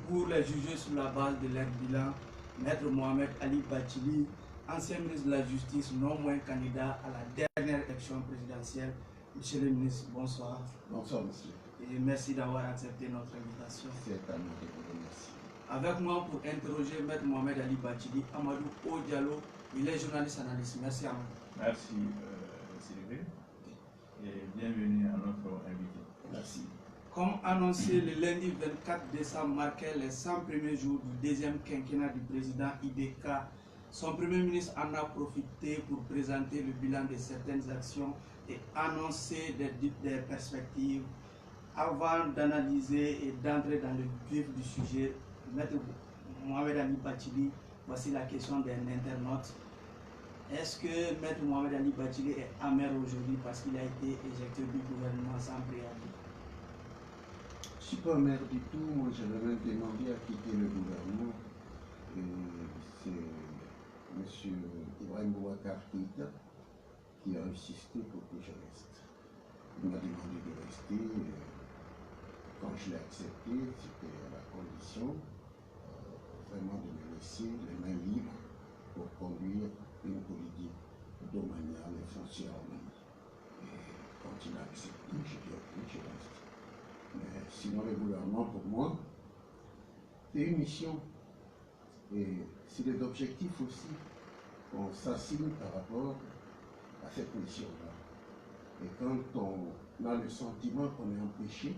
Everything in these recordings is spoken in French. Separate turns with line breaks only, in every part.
Pour les juger sur la base de leur bilan, Maître Mohamed Ali Bathily, ancien ministre de la Justice, non moins candidat à la dernière élection présidentielle. Monsieur le ministre, bonsoir.
Bonsoir, monsieur.
Et merci d'avoir accepté notre invitation.
C'est à moi de vous remercier.
Avec moi pour interroger Maître Mohamed Ali Bathily, Amadou Diallo, il est journaliste analyste. Merci Amadou.
Merci Sylvain et bienvenue à notre invité.
Merci.
Comme annoncé, le lundi 24 décembre marquait les 100 premiers jours du deuxième quinquennat du président IBK. Son premier ministre en a profité pour présenter le bilan de certaines actions et annoncer des perspectives. Avant d'analyser et d'entrer dans le vif du sujet, Maître Mohamed Ali Bathily, voici la question d'un internaute. Est-ce que Maître Mohamed Ali Bathily est amer aujourd'hui parce qu'il a été éjecté du gouvernement sans préavis?
Je ne suis pas maire du tout, moi j'avais même demandé à quitter le gouvernement. C'est M. Ibrahim Boubacar Keïta qui a insisté pour que je reste. Il m'a demandé de rester. Quand je l'ai accepté, c'était à la condition vraiment de me laisser les mains libres pour conduire une politique domaniale et foncière en même. Et quand il a accepté, j'ai dit ok, je reste. Mais sinon, le gouvernement, pour moi, c'est une mission. Et c'est des objectifs aussi qu'on s'assigne par rapport à cette mission-là. Et quand on a le sentiment qu'on est empêché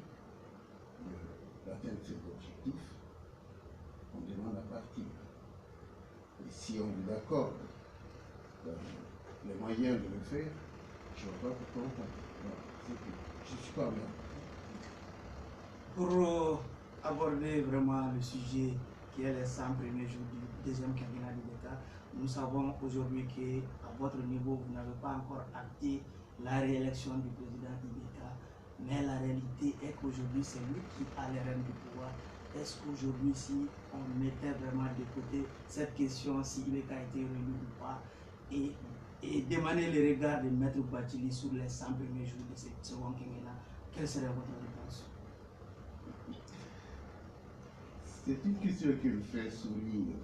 d'atteindre ces objectifs, on demande à partir. Et si on vous accorde les moyens de le faire, je ne vois pas pourquoi on part. Je ne suis pas bien.
Pour aborder vraiment le sujet qui est les 100 premiers jours du deuxième quinquennat du l'État, nous savons aujourd'hui qu'à votre niveau, vous n'avez pas encore acté la réélection du président IBK, mais la réalité est qu'aujourd'hui, c'est lui qui a les rênes du pouvoir. Est-ce qu'aujourd'hui, si on mettait vraiment de côté cette question, si IBK a été réélu ou pas, et demander le regard de Maître Bathily sur les 100 premiers jours de ce second quinquennat, quelle serait votre réponse?
C'est une question qui me fait sourire.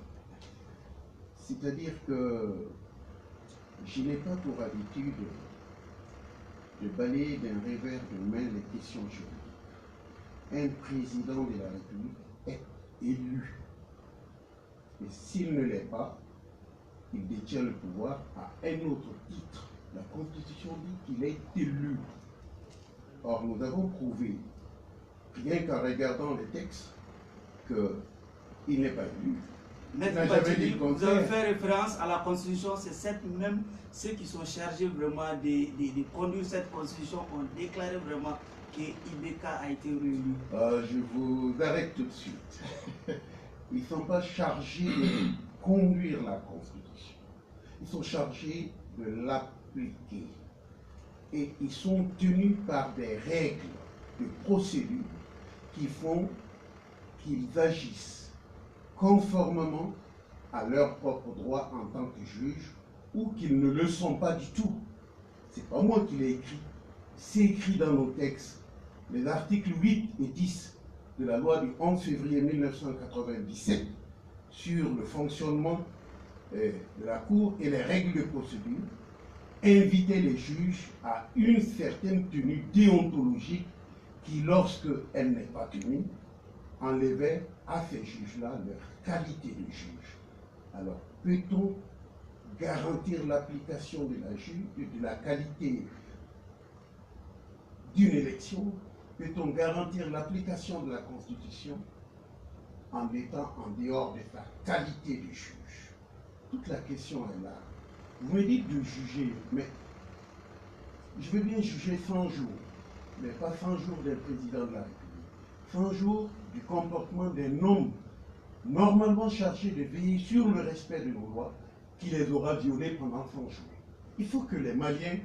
C'est-à-dire que je n'ai pas pour habitude de balayer d'un revers de main les questions juridiques. Un président de la République est élu. Et s'il ne l'est pas, il détient le pouvoir à un autre titre. La Constitution dit qu'il est élu. Or, nous avons prouvé, rien qu'en regardant les textes, qu'il n'est pas élu.
Maître Bathily, vous avez fait référence à la Constitution, c'est même ceux qui sont chargés vraiment de conduire cette Constitution ont déclaré vraiment que IBK a été réélu.
Je vous arrête tout de suite. Ils ne sont pas chargés de conduire la Constitution. Ils sont chargés de l'appliquer. Et ils sont tenus par des règles de procédure qui font qu'ils agissent conformément à leurs propres droits en tant que juges ou qu'ils ne le sont pas du tout. C'est pas moi qui l'ai écrit. C'est écrit dans nos textes. Les articles 8 et 10 de la loi du 11 février 1997 sur le fonctionnement de la Cour et les règles de procédure invitaient les juges à une certaine tenue déontologique qui, lorsqu'elle n'est pas tenue, enlevait à ces juges-là leur qualité de juge. Alors, peut-on garantir l'application de la qualité d'une élection? Peut-on garantir l'application de la Constitution en étant en dehors de sa qualité de juge? Toute la question est là. Vous me dites de juger, mais je veux bien juger 100 jours, mais pas 100 jours d'un président de la République. 100 jours du comportement d'un homme normalement chargé de veiller sur le respect de nos lois, qui les aura violées pendant 100 jours. Il faut que les Maliens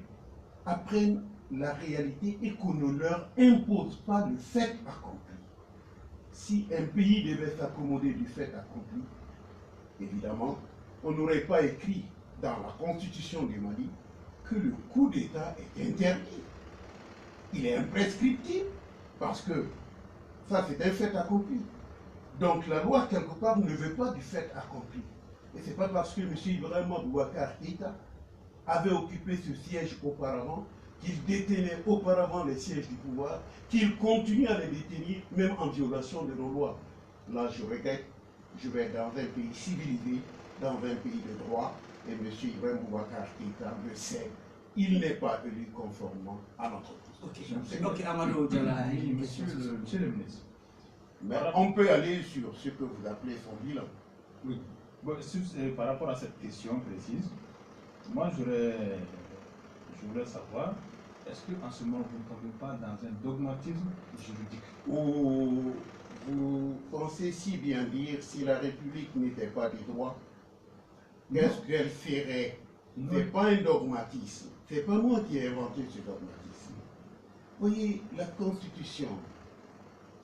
apprennent la réalité et qu'on ne leur impose pas le fait accompli. Si un pays devait s'accommoder du fait accompli, évidemment, on n'aurait pas écrit dans la constitution du Mali que le coup d'État est interdit. Il est imprescriptible parce que ça c'est un fait accompli. Donc la loi, quelque part, ne veut pas du fait accompli. Et ce n'est pas parce que M. Ibrahima Boubacar Keïta avait occupé ce siège auparavant, qu'il détenait auparavant les sièges du pouvoir, qu'il continue à les détenir, même en violation de nos lois. Là, je regrette, je vais dans un pays civilisé, dans un pays de droit, et M. Ibrahima Boubacar Keïta le sait, il n'est pas élu conformément à notre constitution.
Ok, Amadou Diallo,
Oui, monsieur le ministre.
Mais on peut aller sur ce que vous appelez son bilan.
Oui. Bon, par rapport à cette question précise, moi je voudrais savoir, est-ce qu'en ce moment vous ne tombez pas dans un dogmatisme juridique?
Ou vous pensez si bien dire, si la République n'était pas des droits, qu'est-ce qu'elle ferait? Ce n'est pas un dogmatisme. Ce n'est pas moi qui ai inventé ce dogmatisme. Voyez, la Constitution,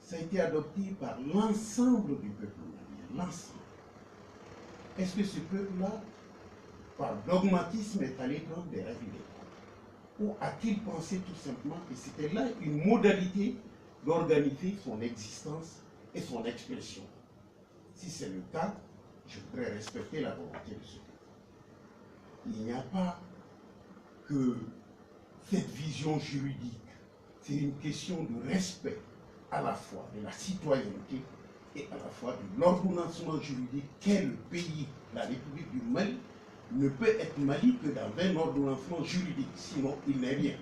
ça a été adopté par l'ensemble du peuple malien, l'ensemble. Est-ce que ce peuple-là, par dogmatisme, est allé prendre des règles d'état? Ou a-t-il pensé tout simplement que c'était là une modalité d'organiser son existence et son expression? Si c'est le cas, je voudrais respecter la volonté de ce peuple. Il n'y a pas que cette vision juridique. C'est une question de respect à la fois de la citoyenneté et à la fois de l'ordonnancement juridique qu'est le pays, la République du Mali, ne peut être Mali que dans un ordonnancement juridique, sinon il n'est rien.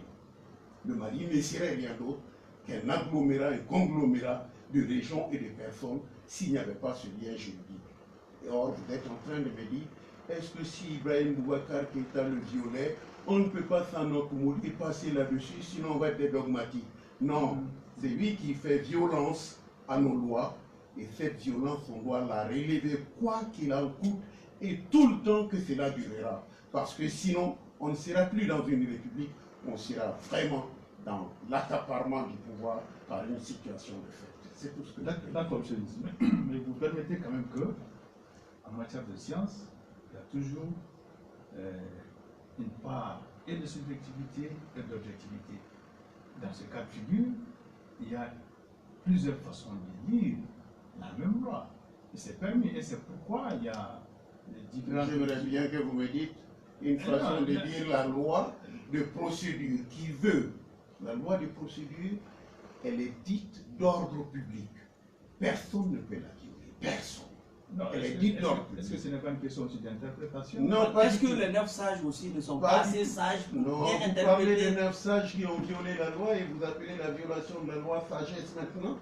Le Mali ne serait rien d'autre qu'un agglomérat, un conglomérat de régions et de personnes s'il n'y avait pas ce lien juridique. Et or, vous êtes en train de me dire, est-ce que si Ibrahim Boubacar Keïta le violait, on ne peut pas s'en accommoder, passer là-dessus, sinon on va être des dogmatiques? Non, c'est lui qui fait violence à nos lois, et cette violence, on doit la relever quoi qu'il en coûte, et tout le temps que cela durera. Parce que sinon, on ne sera plus dans une république, on sera vraiment dans l'accaparement du pouvoir par une situation de fait. C'est tout ce que je peux dire.
D'accord, monsieur le ministre. Mais vous permettez quand même que, en matière de science, il y a toujours une part et de subjectivité et d'objectivité. Dans ce cas de figure, il y a plusieurs façons de lire la même loi. Et c'est permis. Et c'est pourquoi il y a différents...
J'aimerais bien que vous me dites une façon de dire la loi de procédure qui veut. La loi de procédure, elle est dite d'ordre public. Personne ne peut la violer. Personne.
Non,
elle est dite d'ordre public.
Est-ce que ce n'est pas une question aussi d'interprétation?
Non,
est-ce que les 9 sages aussi ne sont pas assez sages pour
non,
bien
vous parlez
interpréter?
des 9 sages qui ont violé la loi et vous appelez la violation de la loi sagesse maintenant?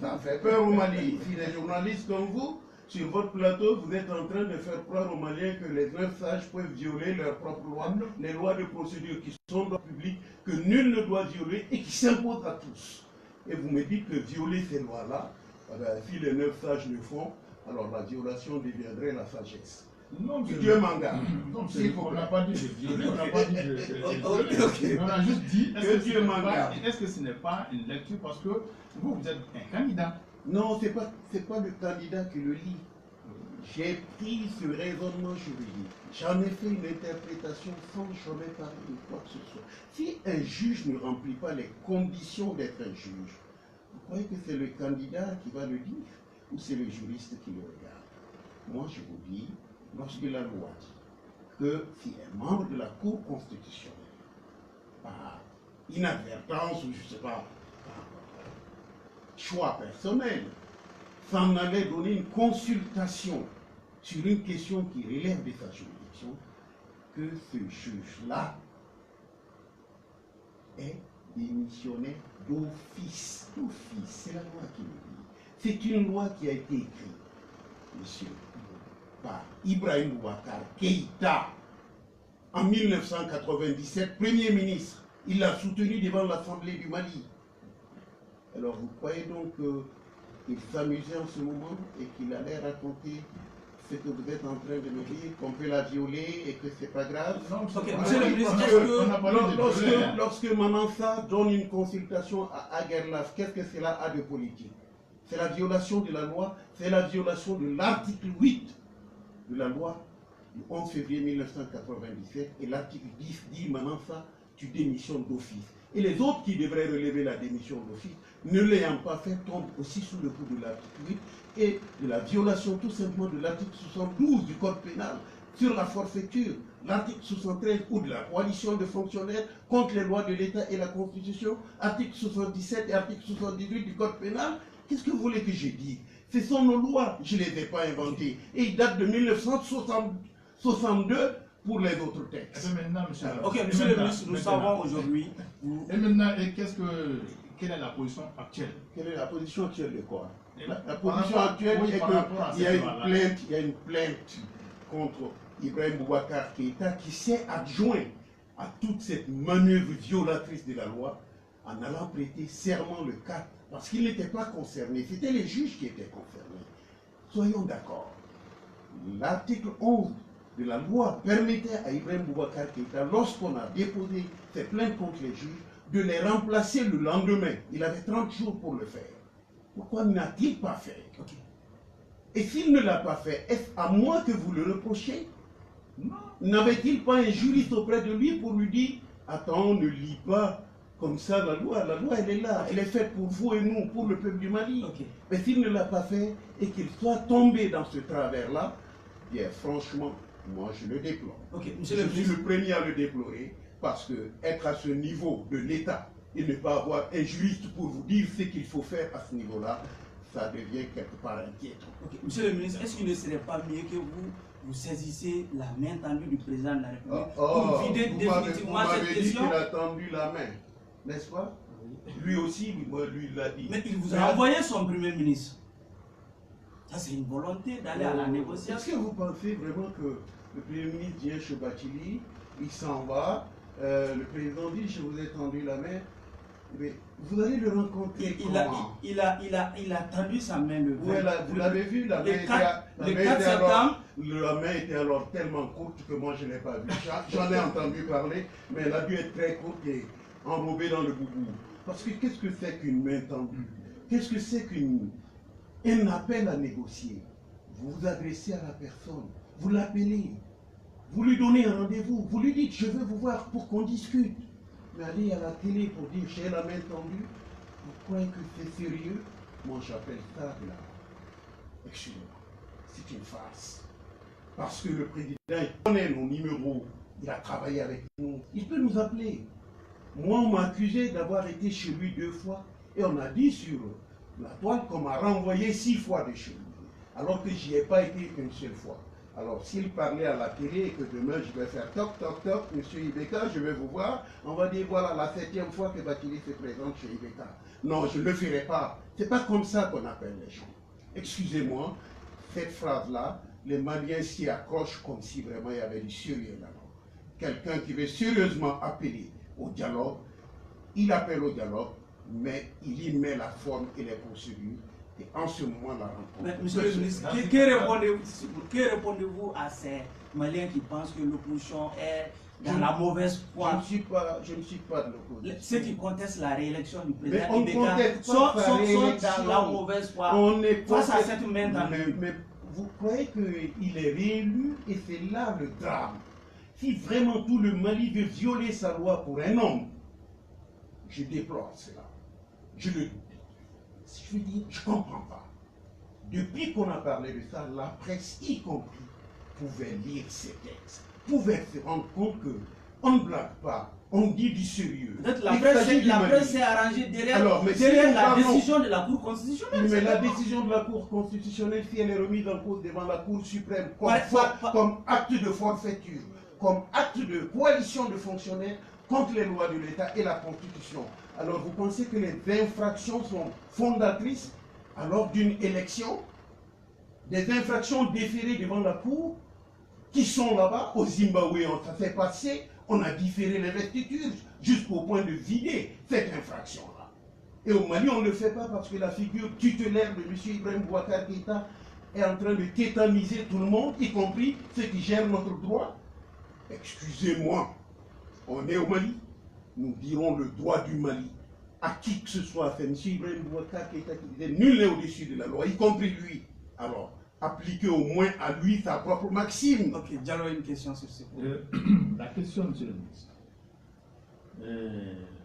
Ça fait peur aux Mali. Si les journalistes comme vous, sur votre plateau, vous êtes en train de faire croire aux Maliens que les 9 sages peuvent violer leurs propres lois, les lois de procédure qui sont dans le public, que nul ne doit violer et qui s'imposent à tous. Et vous me dites que violer ces lois-là, si les 9 sages le font, alors la violation deviendrait la sagesse.
Non,
que Dieu m'en garde.
On n'a pas dit de violer, on n'a pas dit de on a juste dit, est-ce que ce n'est pas une lecture parce que vous êtes un candidat?
Non, ce n'est pas le candidat qui le lit. J'ai pris ce raisonnement juridique. J'en ai fait une interprétation sans jamais parler de quoi que ce soit. Si un juge ne remplit pas les conditions d'être un juge, vous croyez que c'est le candidat qui va le dire ou c'est le juriste qui le regarde? Moi, je vous dis, lorsque la loi dit que si un membre de la Cour constitutionnelle, par inadvertance ou je ne sais pas, par choix personnel, s'en allait donner une consultation sur une question qui relève de sa juridiction, que ce juge-là est démissionnaire d'office. D'office, c'est la loi qui le dit. C'est une loi qui a été écrite, monsieur, par Ibrahim Boubacar Keïta en 1997, Premier ministre. Il l'a soutenu devant l'Assemblée du Mali. Alors vous croyez donc qu'il s'amusait en ce moment et qu'il allait raconter ce que vous êtes en train de me dire, qu'on peut la violer et que c'est pas grave?
Non,
monsieur le ministre,
lorsque Manansa donne une consultation à Aguerlaf, qu'est-ce que cela a de politique? C'est la violation de la loi, c'est la violation de l'article 8 de la loi du 11 février 1997 et l'article 10 dit Manansa, tu démissionnes d'office. Et les autres qui devraient relever la démission d'office, ne l'ayant pas fait, tombent aussi sous le coup de l'article 8 et de la violation tout simplement de l'article 72 du Code pénal sur la forfaiture, l'article 73 ou de la coalition de fonctionnaires contre les lois de l'État et la Constitution, article 77 et article 78 du Code pénal. Qu'est-ce que vous voulez que je dise? Ce sont nos lois, je ne les ai pas inventées. Et ils datent de 1962 pour les autres textes.
Et maintenant, monsieur,
monsieur le ministre, nous savons aujourd'hui...
Et maintenant, quelle est la position actuelle?
Quelle est la position actuelle de quoi? La
Par
position
rapport-
actuelle
oui,
est
par rapport à
qu'il y a
cette
une
loi-là.
plainte, il y a une plainte contre Ibrahim Boubacar Keïta qui s'est adjoint à toute cette manœuvre violatrice de la loi en allant prêter serment le 4, parce qu'il n'était pas concerné, c'était les juges qui étaient concernés. Soyons d'accord. L'article 11 de la loi permettait à Ibrahim Boubacar Keïta, lorsqu'on a déposé ces plaintes contre les juges, de les remplacer le lendemain. Il avait 30 jours pour le faire. Pourquoi n'a-t-il pas fait? Et s'il ne l'a pas fait, est-ce à moi que vous le reprochez?
Non.
N'avait-il pas un juriste auprès de lui pour lui dire « Attends, ne lis pas comme ça la loi elle est là, elle est faite pour vous et nous, pour le peuple du Mali. » Mais s'il ne l'a pas fait et qu'il soit tombé dans ce travers-là, bien franchement, moi je le déplore. Je suis le premier à le déplorer parce que être à ce niveau de l'État et ne pas avoir un juriste pour vous dire ce qu'il faut faire à ce niveau-là, ça devient quelque part inquiétant.
Monsieur le ministre, est-ce qu'il ne serait pas mieux que vous saisissez la main tendue du président de la République pour vider définitivement cette question?
Vous m'avez dit qu'il a tendu la main, n'est-ce pas? Lui aussi, lui l'a dit.
Mais il vous a envoyé son premier ministre. Ça, c'est une volonté d'aller à la négociation.
Est-ce que vous pensez vraiment que le premier ministre vient chez Bachili, il s'en va, le président dit « je vous ai tendu la main », mais vous allez le rencontrer comment?
Il a tendu sa main le 20.
Ouais, vous l'avez vu, la main était alors tellement courte que moi je ne l'ai pas vue. J'en ai entendu parler, mais elle a dû être très courte et enrobée dans le boubou. Parce que qu'est-ce que c'est qu'une main tendue? Qu'est-ce que c'est qu'un appel à négocier? Vous vous adressez à la personne, vous l'appelez, vous lui donnez un rendez-vous, vous lui dites je veux vous voir pour qu'on discute. Mais aller à la télé pour dire j'ai la main tendue, vous croyez que c'est sérieux? Moi j'appelle ça là. Excusez-moi, c'est une farce. Parce que le président il connaît nos numéros, il a travaillé avec nous, il peut nous appeler. Moi on m'a accusé d'avoir été chez lui 2 fois et on a dit sur la toile qu'on m'a renvoyé 6 fois de chez lui. Alors que j'y ai pas été une seule fois. Alors, s'il parlait à la télé et que demain je vais faire toc, toc, toc, monsieur Ibeka, je vais vous voir, on va dire voilà la 7e fois que Bachili se présente chez Ibeka. Non, je ne le ferai pas. C'est pas comme ça qu'on appelle les gens. Excusez-moi, cette phrase-là, les Maliens s'y accrochent comme si vraiment il y avait du sérieux là-bas. Quelqu'un qui veut sérieusement appeler au dialogue, il appelle au dialogue, mais il y met la forme et les procédures. Et en ce moment, la rencontre.
Monsieur le ministre, que répondez-vous à ces Maliens qui pensent que l'opposition est dans la mauvaise foi?
Je ne suis pas de l'opposition.
Ceux qui contestent la réélection du président
on
Ibeka sont dans la mauvaise foi face à cette main tendue.
Mais vous croyez qu'il est réélu et c'est là le drame. Si vraiment tout le Mali veut violer sa loi pour un homme, je déplore cela. Je le Je veux dire, je ne comprends pas. Depuis qu'on a parlé de ça, la presse, y compris, pouvait lire ces textes, pouvait se rendre compte qu'on ne blague pas, on dit du sérieux.
La presse s'est arrangée derrière la décision de la Cour constitutionnelle.
Mais la décision de la Cour constitutionnelle, si elle est remise en cause devant la Cour suprême comme acte de forfaiture, comme acte de coalition de fonctionnaires contre les lois de l'État et la Constitution, alors vous pensez que les infractions sont fondatrices alors d'une élection? Des infractions déférées devant la Cour qui sont là-bas au Zimbabwe, ça s'est passé, on a différé l'investiture jusqu'au point de vider cette infraction-là. Et au Mali, on ne le fait pas parce que la figure tutélaire de M. Ibrahim Boubacar Keïta est en train de tétaniser tout le monde, y compris ceux qui gèrent notre droit. Excusez-moi, on est au Mali. Nous dirons le droit du Mali à qui que ce soit. C'est M. Ibrahim Boubacar Keïta qui disait nul n'est au-dessus de la loi, y compris lui. Alors, appliquez au moins à lui sa propre maxime.
Ok, Diallo a une question sur ce point.
La question, monsieur le ministre.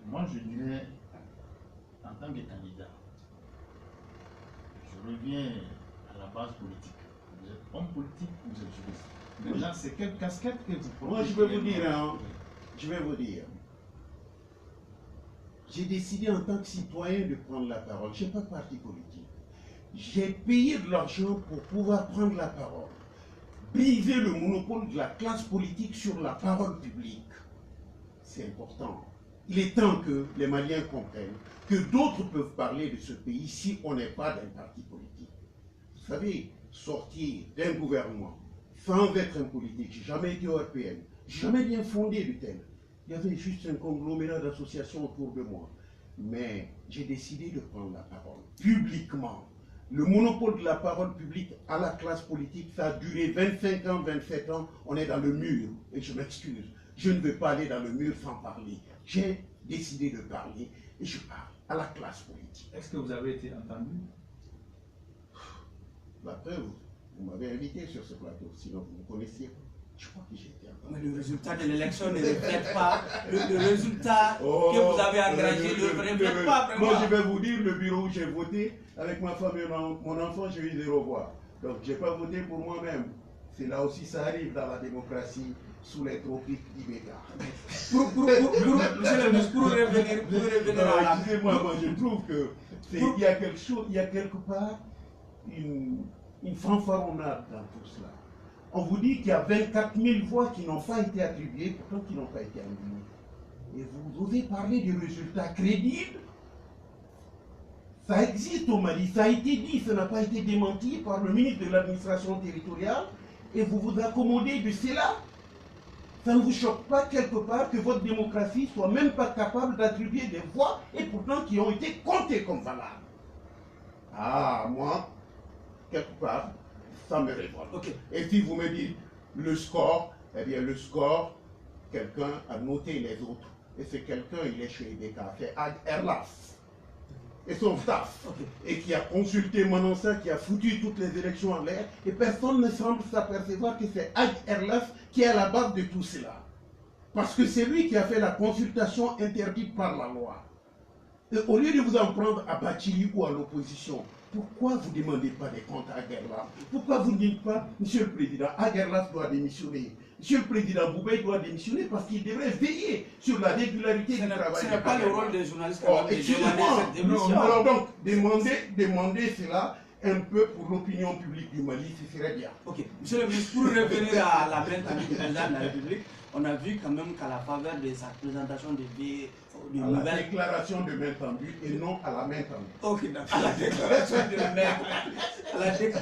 moi je dirais, en tant que candidat, je reviens à la base politique. Vous êtes homme politique, vous êtes juriste. Maintenant, c'est quelle casquette que vous prenez?
Moi, je vais vous dire, hein, je vais vous dire. J'ai décidé en tant que citoyen de prendre la parole. Je n'ai pas de parti politique. J'ai payé de l'argent pour pouvoir prendre la parole. Briser le monopole de la classe politique sur la parole publique. C'est important. Il est temps que les Maliens comprennent que d'autres peuvent parler de ce pays si on n'est pas d'un parti politique. Vous savez, sortir d'un gouvernement sans être un politique, j'ai jamais été européen, jamais rien fondé de tel. Il y avait juste un conglomérat d'associations autour de moi. Mais j'ai décidé de prendre la parole publiquement. Le monopole de la parole publique à la classe politique, ça a duré 25 ans, 27 ans, on est dans le mur. Et je m'excuse, je ne veux pas aller dans le mur sans parler. J'ai décidé de parler et je parle à la classe politique.
Est-ce que vous avez été entendu?
La preuve, vous m'avez invité sur ce plateau, sinon vous me connaissiez pas. Je crois que j'ai été entendu.
Mais le résultat de l'élection ne reflète pas le résultat que vous avez engagé ne reflète pas vraiment.
Moi, je vais vous dire, le bureau où j'ai voté, avec ma femme et mon enfant, j'ai eu 0 voix. Donc, je n'ai pas voté pour moi-même. C'est là aussi, ça arrive dans la démocratie, sous les tropiques d'Ibeka.
Pour revenir à la...
Excusez-moi, moi, je trouve que il y a quelque chose, il y a quelque part une fanfaronnade dans tout cela. On vous dit qu'il y a 24 000 voix qui n'ont pas été attribuées, pourtant qui n'ont pas été annulées. Et vous osez parler de résultats crédibles? Ça existe au Mali, ça a été dit, ça n'a pas été démenti par le ministre de l'administration territoriale, et vous vous accommodez de cela. Ça ne vous choque pas quelque part que votre démocratie soit même pas capable d'attribuer des voix, et pourtant qui ont été comptées comme valables? Ah, moi, quelque part, ça me révolte.
Okay.
Et si vous me dites le score, eh bien le score, quelqu'un a noté les autres. Et c'est quelqu'un, il est chez Ibeka, c'est Ag Erlas et son staff, et qui a consulté Manonsa, qui a foutu toutes les élections en l'air, et personne ne semble s'apercevoir que c'est Ag Erlas qui est à la base de tout cela. Parce que c'est lui qui a fait la consultation interdite par la loi. Et au lieu de vous en prendre à Bachili ou à l'opposition, pourquoi vous ne demandez pas des comptes à Aguerlas? Pourquoi vous ne dites pas, Monsieur le Président, Aguerlas doit démissionner? Monsieur le Président Boubey doit démissionner parce qu'il devrait veiller sur la régularité du travail.
Ce n'est pas le rôle des journalistes
de demander cette démission. Alors donc, demandez cela un peu pour l'opinion publique du Mali, ce serait bien.
Ok, Monsieur le ministre, pour revenir à la main tendue du président de la République, on a vu quand même qu'à la faveur de sa présentation de
nouvelles... la déclaration de main tendue et non à la main tendue.
Ok, d'accord. À la déclaration de main tendue.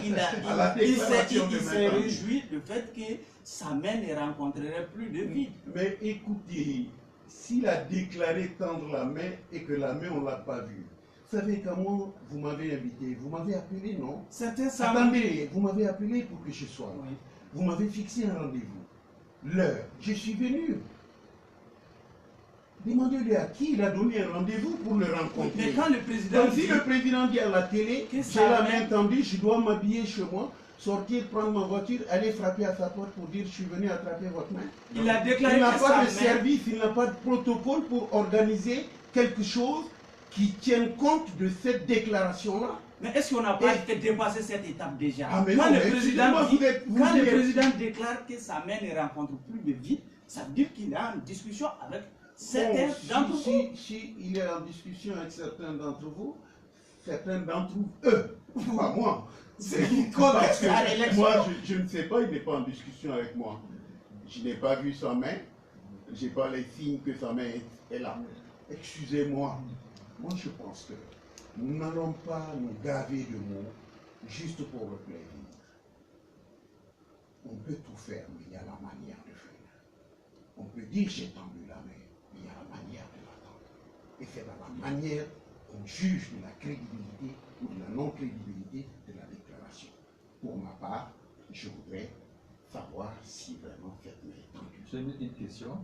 Il s'est réjoui du fait que sa main ne rencontrerait plus de vide.
Mais écoutez, s'il a déclaré tendre la main et que la main on ne l'a pas vue, vous savez comment vous m'avez invité, vous m'avez appelé, non? Attendez, vous m'avez appelé pour que je sois là. Oui. Vous m'avez fixé un rendez-vous. L'heure, je suis venu. Demandez-lui à qui il a donné un rendez-vous pour le rencontrer.
Mais quand le président...
Donc si le président dit à la télé, j'ai la main tendue, je dois m'habiller chez moi, sortir, prendre ma voiture, aller frapper à sa porte pour dire je suis venu attraper votre main.
Il a déclaré
il n'a pas de service, il n'a pas de protocole pour organiser quelque chose qui tienne compte de cette déclaration-là.
Mais est-ce qu'on n'a pas fait dépasser cette étape déjà?
Quand le
président déclare que sa main ne rencontre plus de vide, ça veut dire qu'il est en discussion avec certains d'entre vous.
Si il est en discussion avec certains d'entre vous, certains d'entre eux, pas moi. Moi, je ne sais pas, il n'est pas en discussion avec moi. Je n'ai pas vu sa main, je n'ai pas les signes que sa main est là. Excusez-moi. Moi, je pense que nous n'allons pas nous gaver de mots juste pour le plaisir. On peut tout faire, mais il y a la manière de faire. On peut dire j'ai tendu la main, mais il y a la manière de la tendre. Et c'est dans la manière qu'on juge de la crédibilité ou de la non-crédibilité de la déclaration. Pour ma part, je voudrais savoir si vraiment cette main est tendue.
J'ai une question.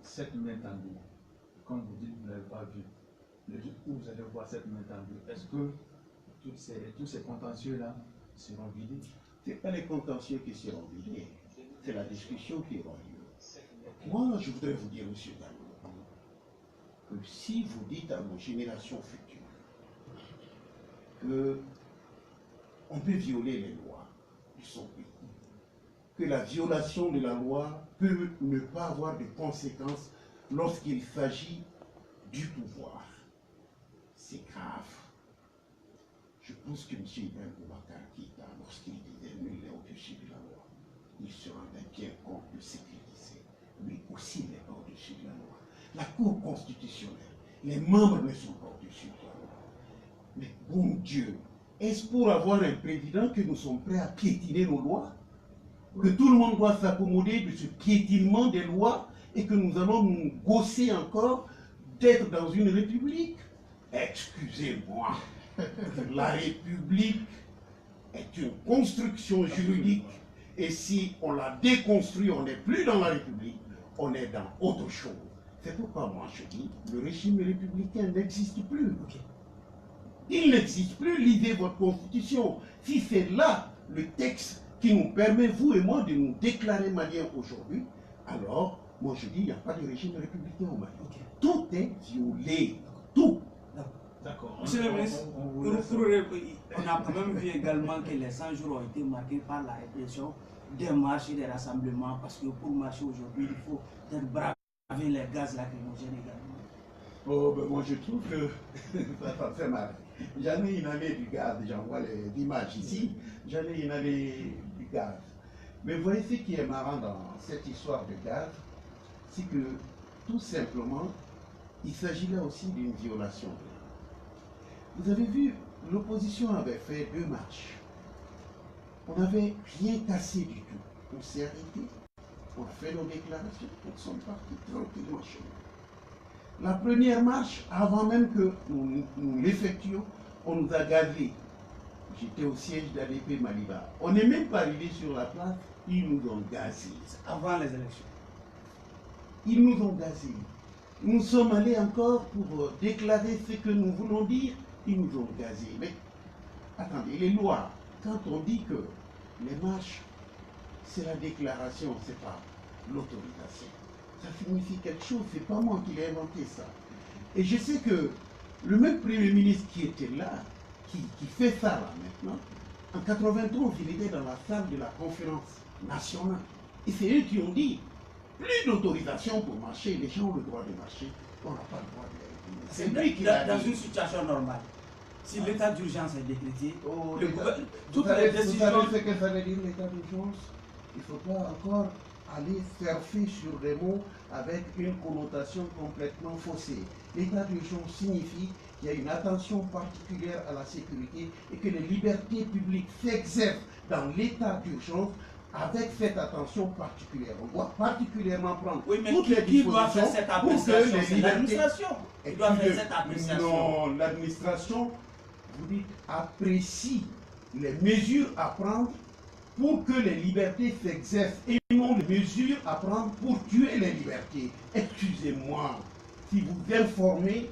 Cette main tendue, comme vous dites, vous ne l'avez pas vue. Le jour où vous allez voir cette main tendue, est-ce que tous ces contentieux-là seront vidés?
Ce n'est pas les contentieux qui seront vidés, c'est la discussion qui aura lieu. Moi, je voudrais vous dire, monsieur Dallou, que si vous dites à nos générations futures que on peut violer les lois de son pays, que la violation de la loi peut ne pas avoir de conséquences lorsqu'il s'agit du pouvoir, c'est grave. Je pense que M. Ibrahim Boubacar Keïta, lorsqu'il disait « nul n'est au-dessus de la loi », il se rendait bien compte de ce qu'il disait. Lui aussi n'est pas au-dessus de la loi. La Cour constitutionnelle, les membres ne sont pas au-dessus de la loi. Mais bon Dieu, est-ce pour avoir un président que nous sommes prêts à piétiner nos lois? Que tout le monde doit s'accommoder de ce piétinement des lois et que nous allons nous gausser encore d'être dans une république? Excusez-moi, la république est une construction juridique et si on la déconstruit, on n'est plus dans la république, on est dans autre chose. C'est pourquoi moi je dis, le régime républicain n'existe plus. Il n'existe plus, lisez votre constitution. Si c'est là le texte qui nous permet, vous et moi, de nous déclarer maliens aujourd'hui, alors, moi je dis, il n'y a pas de régime républicain au Mali. Tout est violé. Tout.
D'accord. Monsieur le ministre, on a quand même vu également que les 100 jours ont été marqués par la répression des marches et des rassemblements, parce que pour marcher aujourd'hui, il faut braver les gaz lacrymogènes également.
Oh, ben moi je trouve que ça fait mal. J'en ai inhalé du gaz, j'envoie les images ici, j'en ai inhalé du gaz. Mais vous voyez ce qui est marrant dans cette histoire de gaz, c'est que tout simplement, il s'agit là aussi d'une violation. Vous avez vu, l'opposition avait fait 2 marches. On n'avait rien cassé du tout. On s'est arrêté, on a fait nos déclarations, on sont partis tranquillement chez nous. La première marche, avant même que nous l'effectuions, on nous a gazés. J'étais au siège d'ADP Maliba. On n'est même pas arrivé sur la place, ils nous ont gazés.
Avant les élections.
Ils nous ont gazés. Nous sommes allés encore pour déclarer ce que nous voulons dire, ils nous ont gazés. Mais attendez, les lois, quand on dit que les marches, c'est la déclaration, c'est pas l'autorisation. Ça signifie quelque chose, c'est pas moi qui l'ai inventé ça. Et je sais que le même Premier ministre qui était là, qui fait ça là maintenant, en 91, il était dans la salle de la conférence nationale. Et c'est eux qui ont dit, plus d'autorisation pour marcher, les gens ont le droit de marcher, on n'a pas le droit de les répriminer. C'est lui qui l'a dit.
Dans une situation normale, si l'état d'urgence est décrété,
toutes les décisions... Vous savez ce que ça veut dire l'état d'urgence? Il ne faut pas encore aller surfer sur des mots avec une connotation complètement faussée. L'état d'urgence signifie qu'il y a une attention particulière à la sécurité et que les libertés publiques s'exercent dans l'état d'urgence avec cette attention particulière. On doit particulièrement prendre toutes les dispositions pour que les libertés...
L'administration doit faire cette appréciation.
Non, l'administration, vous dites, apprécie les mesures à prendre pour que les libertés s'exercent et non les mesures à prendre pour tuer les libertés. Excusez-moi, si vous informez,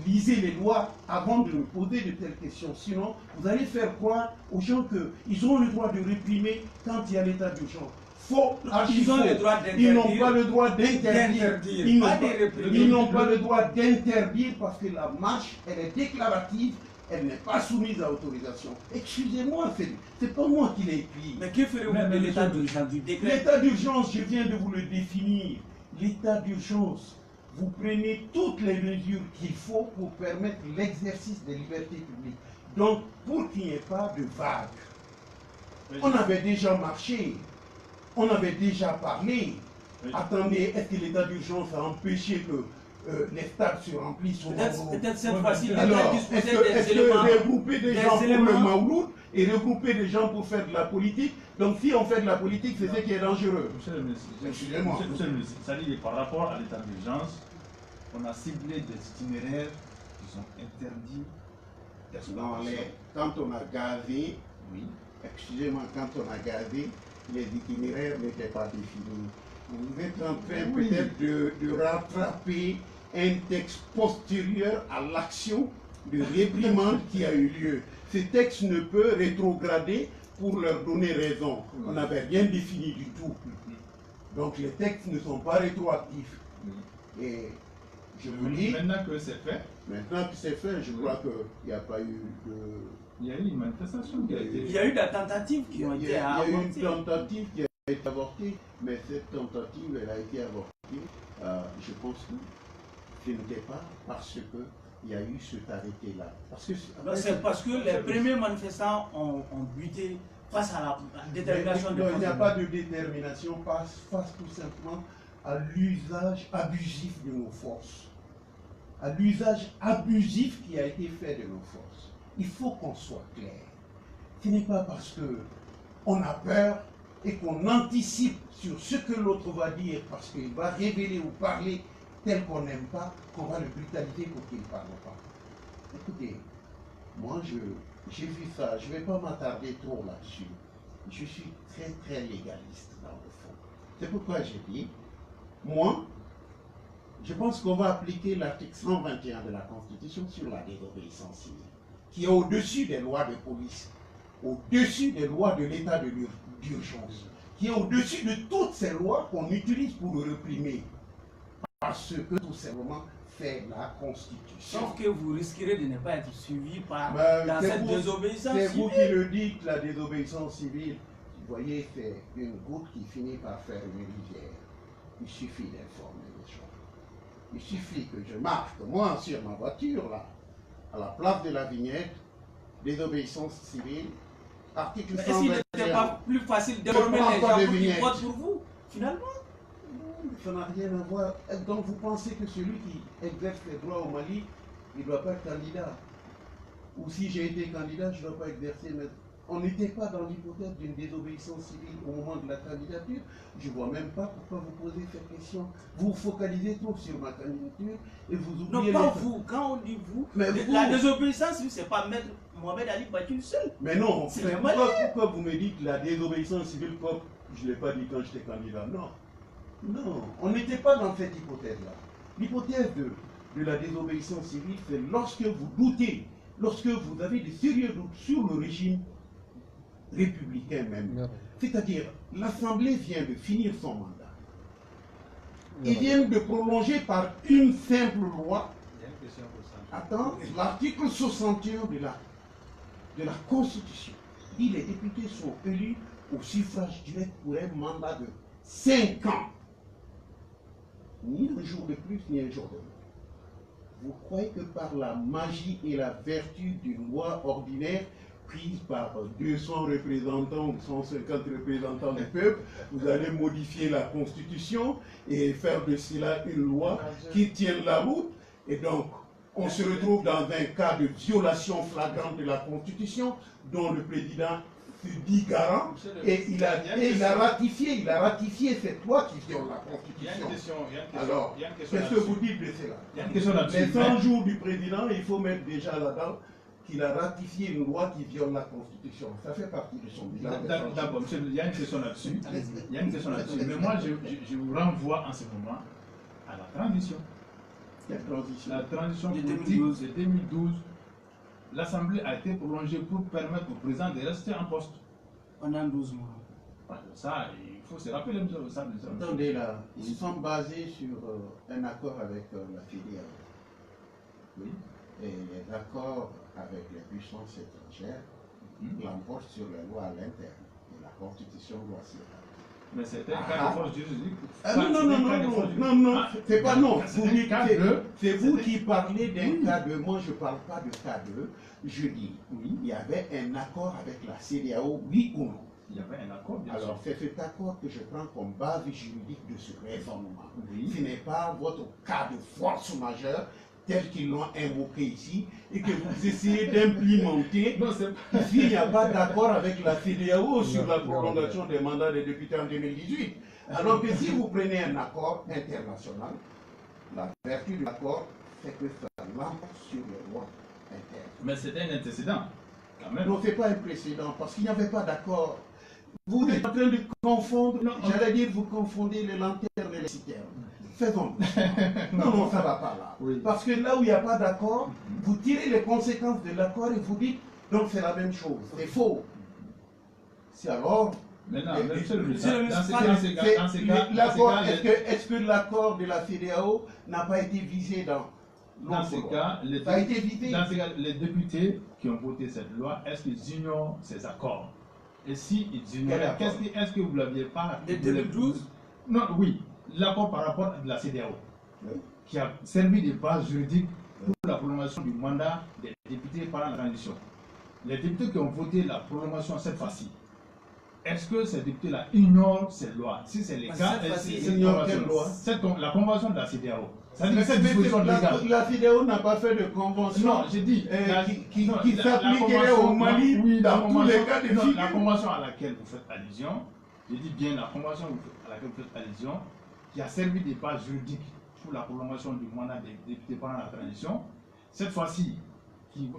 lisez les lois avant de me poser de telles questions. Sinon, vous allez faire croire aux gens qu'ils ont le droit de réprimer quand il y a l'état d'urgence. Faux,
ils ont le droit d'interdire.
Ils n'ont pas le droit d'interdire. Ils n'ont pas le droit d'interdire parce que la marche, elle est déclarative. Elle n'est pas soumise à autorisation. Excusez-moi, c'est pas moi qui l'ai écrit.
Mais que ferez-vous de l'état d'urgence du décret?
L'état d'urgence, je viens de vous le définir. L'état d'urgence, vous prenez toutes les mesures qu'il faut pour permettre l'exercice des libertés publiques. Donc, pour qu'il n'y ait pas de vagues. On avait déjà marché, on avait déjà parlé. Attendez, est-ce que l'état d'urgence a empêché que les stades se remplissent?
Peut-être cette fois-ci,
alors, est-ce que regrouper des gens pour le Maouloud et regrouper des gens pour faire de la politique? Donc si on fait de la politique, c'est ce qui est dangereux.
Monsieur le ministre, c'est-à-dire par rapport à l'état d'urgence, on a ciblé des itinéraires qui sont interdits.
Quand on a gazé, oui, excusez-moi, quand on a gazé, les itinéraires n'étaient pas définis. Vous êtes en train peut-être de rattraper un texte postérieur à l'action de réprimande qui a eu lieu. Ce texte ne peut rétrograder pour leur donner raison. On n'avait rien défini du tout. Donc les textes ne sont pas rétroactifs. Et je vous dis...
Maintenant que c'est fait...
Maintenant que c'est fait, je crois qu'il n'y a pas eu de...
Il y a eu une manifestation qui a été...
Il y a eu des tentatives qui ont été avortées.
Il y a eu une tentative qui a été avortée, mais cette tentative, elle a été avortée. Je pense que ce n'était pas parce qu'il y a eu cet arrêté-là.
C'est parce que les premiers manifestants ont buté face à la détermination de...
Il n'y a pas de détermination face tout simplement à l'usage abusif de nos forces. À l'usage abusif qui a été fait de nos forces. Il faut qu'on soit clair. Ce n'est pas parce qu'on a peur et qu'on anticipe sur ce que l'autre va dire parce qu'il va révéler ou parler tel qu'on n'aime pas qu'on va le brutaliser pour qu'il ne parle pas. Écoutez, moi j'ai vu ça, je ne vais pas m'attarder trop là-dessus. Je suis très très légaliste dans le fond. C'est pourquoi j'ai dit, moi, je pense qu'on va appliquer l'article 121 de la Constitution sur la désobéissance civile, qui est au-dessus des lois de police, au-dessus des lois de l'état d'urgence, qui est au-dessus de toutes ces lois qu'on utilise pour le réprimer, parce que tout simplement fait la Constitution.
Sauf que vous risquerez de ne pas être suivi par dans cette désobéissance civile.
C'est vous qui le dites, la désobéissance civile. Vous voyez, c'est une goutte qui finit par faire une rivière. Il suffit d'informer les gens. Il suffit que je marque, moi, sur ma voiture, là, à la place de la vignette, désobéissance civile, article 121.
Est-ce qu'il n'était pas plus facile d'informer les gens qui votent pour vous, finalement?
Ça n'a rien à voir. Donc vous pensez que celui qui exerce les droits au Mali, il ne doit pas être candidat? Ou si j'ai été candidat, je ne dois pas exercer. Mais on n'était pas dans l'hypothèse d'une désobéissance civile au moment de la candidature. Je ne vois même pas pourquoi vous posez cette question. Vous vous focalisez trop sur ma candidature et vous oubliez...
Non, pas vous. Quand on dit vous, la désobéissance civile, ce n'est pas mettre Mohamed Ali Batul seul.
Mais non,
pourquoi
vous me dites la désobéissance civile comme je ne l'ai pas dit quand j'étais candidat? Non. Non, on n'était pas dans cette hypothèse-là. L'hypothèse de la désobéissance civile, c'est lorsque vous doutez, lorsque vous avez des sérieux doutes sur le régime républicain même. C'est-à-dire, l'Assemblée vient de finir son mandat. Ils viennent de prolonger par une simple loi. Attends, l'article 61 de la Constitution dit que les députés sont élus au suffrage direct pour un mandat de 5 ans. Ni un jour de plus, ni un jour de moins. Vous croyez que par la magie et la vertu d'une loi ordinaire prise par 200 représentants ou 150 représentants du peuple, vous allez modifier la Constitution et faire de cela une loi qui tienne la route? Et donc, on se retrouve dans un cas de violation flagrante de la Constitution dont le président se dit garant et il a ratifié cette loi qui viole la Constitution. Alors, qu'est-ce que vous dites de cela? Les 100 jours du président, il faut mettre déjà là-dedans qu'il a ratifié une loi qui viole la Constitution. Ça fait partie de son bilan.
D'accord, monsieur, il y a une question là-dessus. Il y a une question là-dessus. Mais moi, je vous renvoie en ce moment à la transition.
Quelle transition?
La transition politique de 2012. L'Assemblée a été prolongée pour permettre au président de rester en poste.
Pendant 12 mois.
Ça, il faut se rappeler ça.
Attendez là, ils sont basés sur un accord avec la FEDEAO. Oui. Et les accords avec les puissances étrangères l'emportent sur les lois à l'interne. Et la Constitution doit s'y rappeler.
Mais c'était un cas de force juridique.
Non, c'est pas non. C'est vous qui parlez d'un cas de. Moi, je ne parle pas de cas de. Je dis, oui, il y avait un accord avec la CEDEAO, oui ou non?
Il y avait un accord, bien sûr.
Alors, c'est cet accord que je prends comme base juridique de ce raisonnement. Oui. Ce n'est pas votre cas de force majeure tel qu'ils l'ont invoqué ici, et que vous essayez d'implémenter. Ici, il n'y a pas d'accord avec la CEDEAO sur la prolongation des mandats des députés en 2018. Alors que si vous prenez un accord international, la vertu de l'accord, c'est que ça l'emporte sur les lois internes.
Mais c'était un antécédent, quand même.
Non, ce n'est pas un précédent, parce qu'il n'y avait pas d'accord. Vous êtes en train de confondre, j'allais dire, vous confondez les lanternes et les citernes. Faisons. Non, ça ne va pas là. Oui. Parce que là où il n'y a pas d'accord, vous tirez les conséquences de l'accord et vous dites, donc c'est la même chose. C'est faux. C'est alors,
Maintenant, monsieur le
Monsieur le
président,
ministre,
dans ces cas,
est-ce que l'accord de la CEDEAO n'a pas été visé
dans ces cas,
ça a été visé.
Dans ces cas, les députés qui ont voté cette loi, est-ce qu'ils ignorent ces accords? Et si ils ignorent, est-ce que vous ne l'aviez pas...
De 2012?
Non, oui, l'accord par rapport à la CEDEAO,
Oui.
qui a servi de base juridique pour la prolongation du mandat des députés pendant la transition. Les députés qui ont voté la prolongation cette fois-ci, est-ce que ces députés-là ignorent ces lois? Si c'est le cas, la convention de la CEDEAO.
La CEDEAO n'a pas fait de convention.
Non, j'ai dit
qui s'appliquerait au Mali dans tous les cas de figure.
La convention à laquelle vous faites allusion, je dis bien la convention à laquelle vous faites allusion, qui a servi de base juridique pour la prolongation du mandat des députés pendant la transition, cette fois-ci,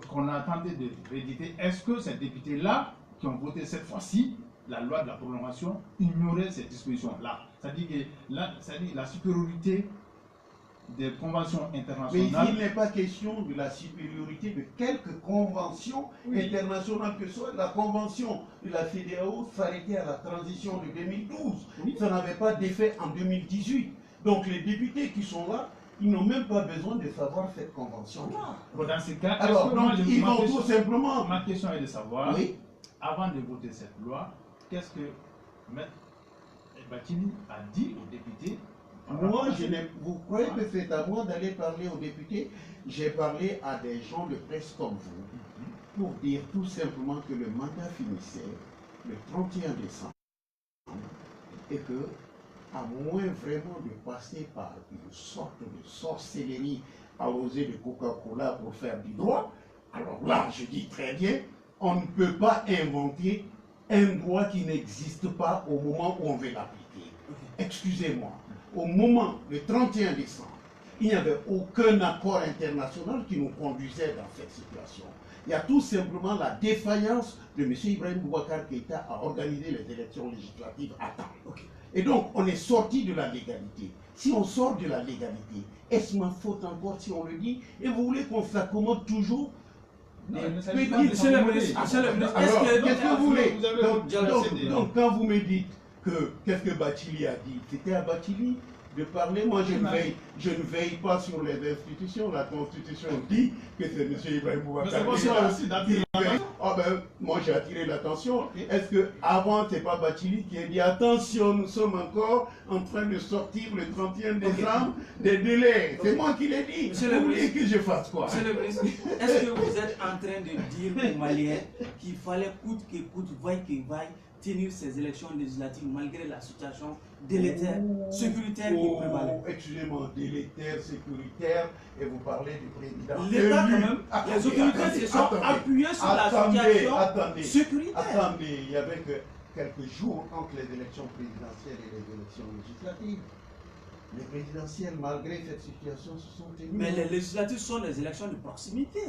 qu'on a tenté de rééditer, est-ce que ces députés-là, qui ont voté cette fois-ci, la loi de la prolongation, ignoraient ces dispositions-là? C'est-à-dire que la supériorité des conventions internationales...
Mais ici, il n'est pas question de la supériorité de quelque convention internationale que ce soit. La convention de la CEDEAO s'arrêtait à la transition de 2012. Oui. Ça n'avait pas d'effet en 2018. Donc les députés qui sont là, ils n'ont même pas besoin de savoir cette convention-là.
Bon, dans ce cas,
alors, donc, ils vont tout simplement...
Ma question est de savoir, avant de voter cette loi, qu'est-ce que M. Bathily a dit aux députés?
Moi, vous croyez que c'est à moi d'aller parler aux députés? J'ai parlé à des gens de presse comme vous pour dire tout simplement que le mandat finissait le 31 décembre et que, à moins vraiment de passer par une sorte de sorcellerie arrosée de Coca-Cola pour faire du droit, alors là, je dis très bien, on ne peut pas inventer un droit qui n'existe pas au moment où on veut l'appliquer. Excusez-moi. Au moment, le 31 décembre, il n'y avait aucun accord international qui nous conduisait dans cette situation. Il y a tout simplement la défaillance de M. Ibrahim Boubacar Keïta à organiser les élections législatives à temps. Et donc, on est sorti de la légalité. Si on sort de la légalité, est-ce ma faute encore si on le dit? Et vous voulez qu'on s'accommode toujours?
Monsieur le ministre,
qu'est-ce que vous voulez? Donc, quand vous me dites qu'est-ce que Bathily a dit? C'était à Bathily de parler. Moi, je ne veille pas sur les institutions. La Constitution dit que c'est M. Ibrahim Boubacar moi, j'ai attiré l'attention. Est-ce que avant, c'est pas Bathily qui a dit attention, nous sommes encore en train de sortir le 31 décembre des délais? C'est moi qui l'ai dit. Vous voulez que je fasse quoi?
Monsieur le ministre, est-ce que vous êtes en train de dire aux Maliens qu'il fallait coûte que coûte, vaille que vaille, tenir ces élections législatives malgré la situation délétère, sécuritaire qui prévalait?
Excusez-moi, délétère, sécuritaire, et vous parlez du président.
L'État, quand même, les autorités se sont appuyées sur la situation sécuritaire.
Attendez, il y avait que quelques jours entre les élections présidentielles et les élections législatives. Les présidentielles, malgré cette situation, se sont tenues.
Mais les législatives sont des élections de proximité.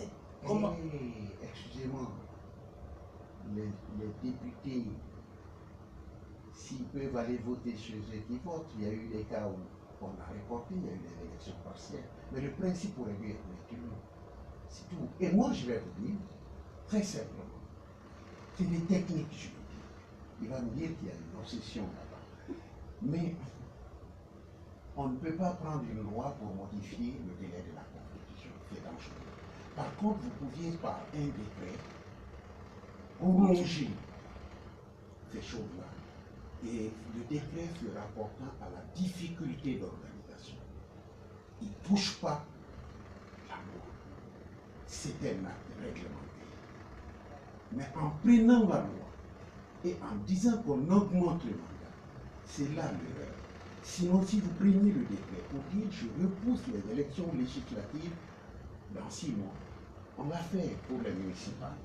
Comment?
Excusez-moi, les députés, s'ils peuvent aller voter chez eux, qui votent. Il y a eu des cas où on a reporté, il y a eu des élections partielles. Mais le principe aurait dû être maintenu. C'est tout. Et moi, je vais vous dire, très simplement, c'est des techniques juridiques. Il va me dire qu'il y a une obsession là-bas. Mais on ne peut pas prendre une loi pour modifier le délai de la Constitution. C'est dangereux. Par contre, vous pouviez, par un décret, prolonger ces choses-là. Et le décret se rapportant à la difficulté d'organisation. Il ne touche pas la loi. C'est un acte réglementaire. Mais en prenant la loi et en disant qu'on augmente le mandat, c'est là l'erreur. Sinon, si vous prenez le décret pour dire je repousse les élections législatives dans 6 mois, on l'a fait pour les municipales.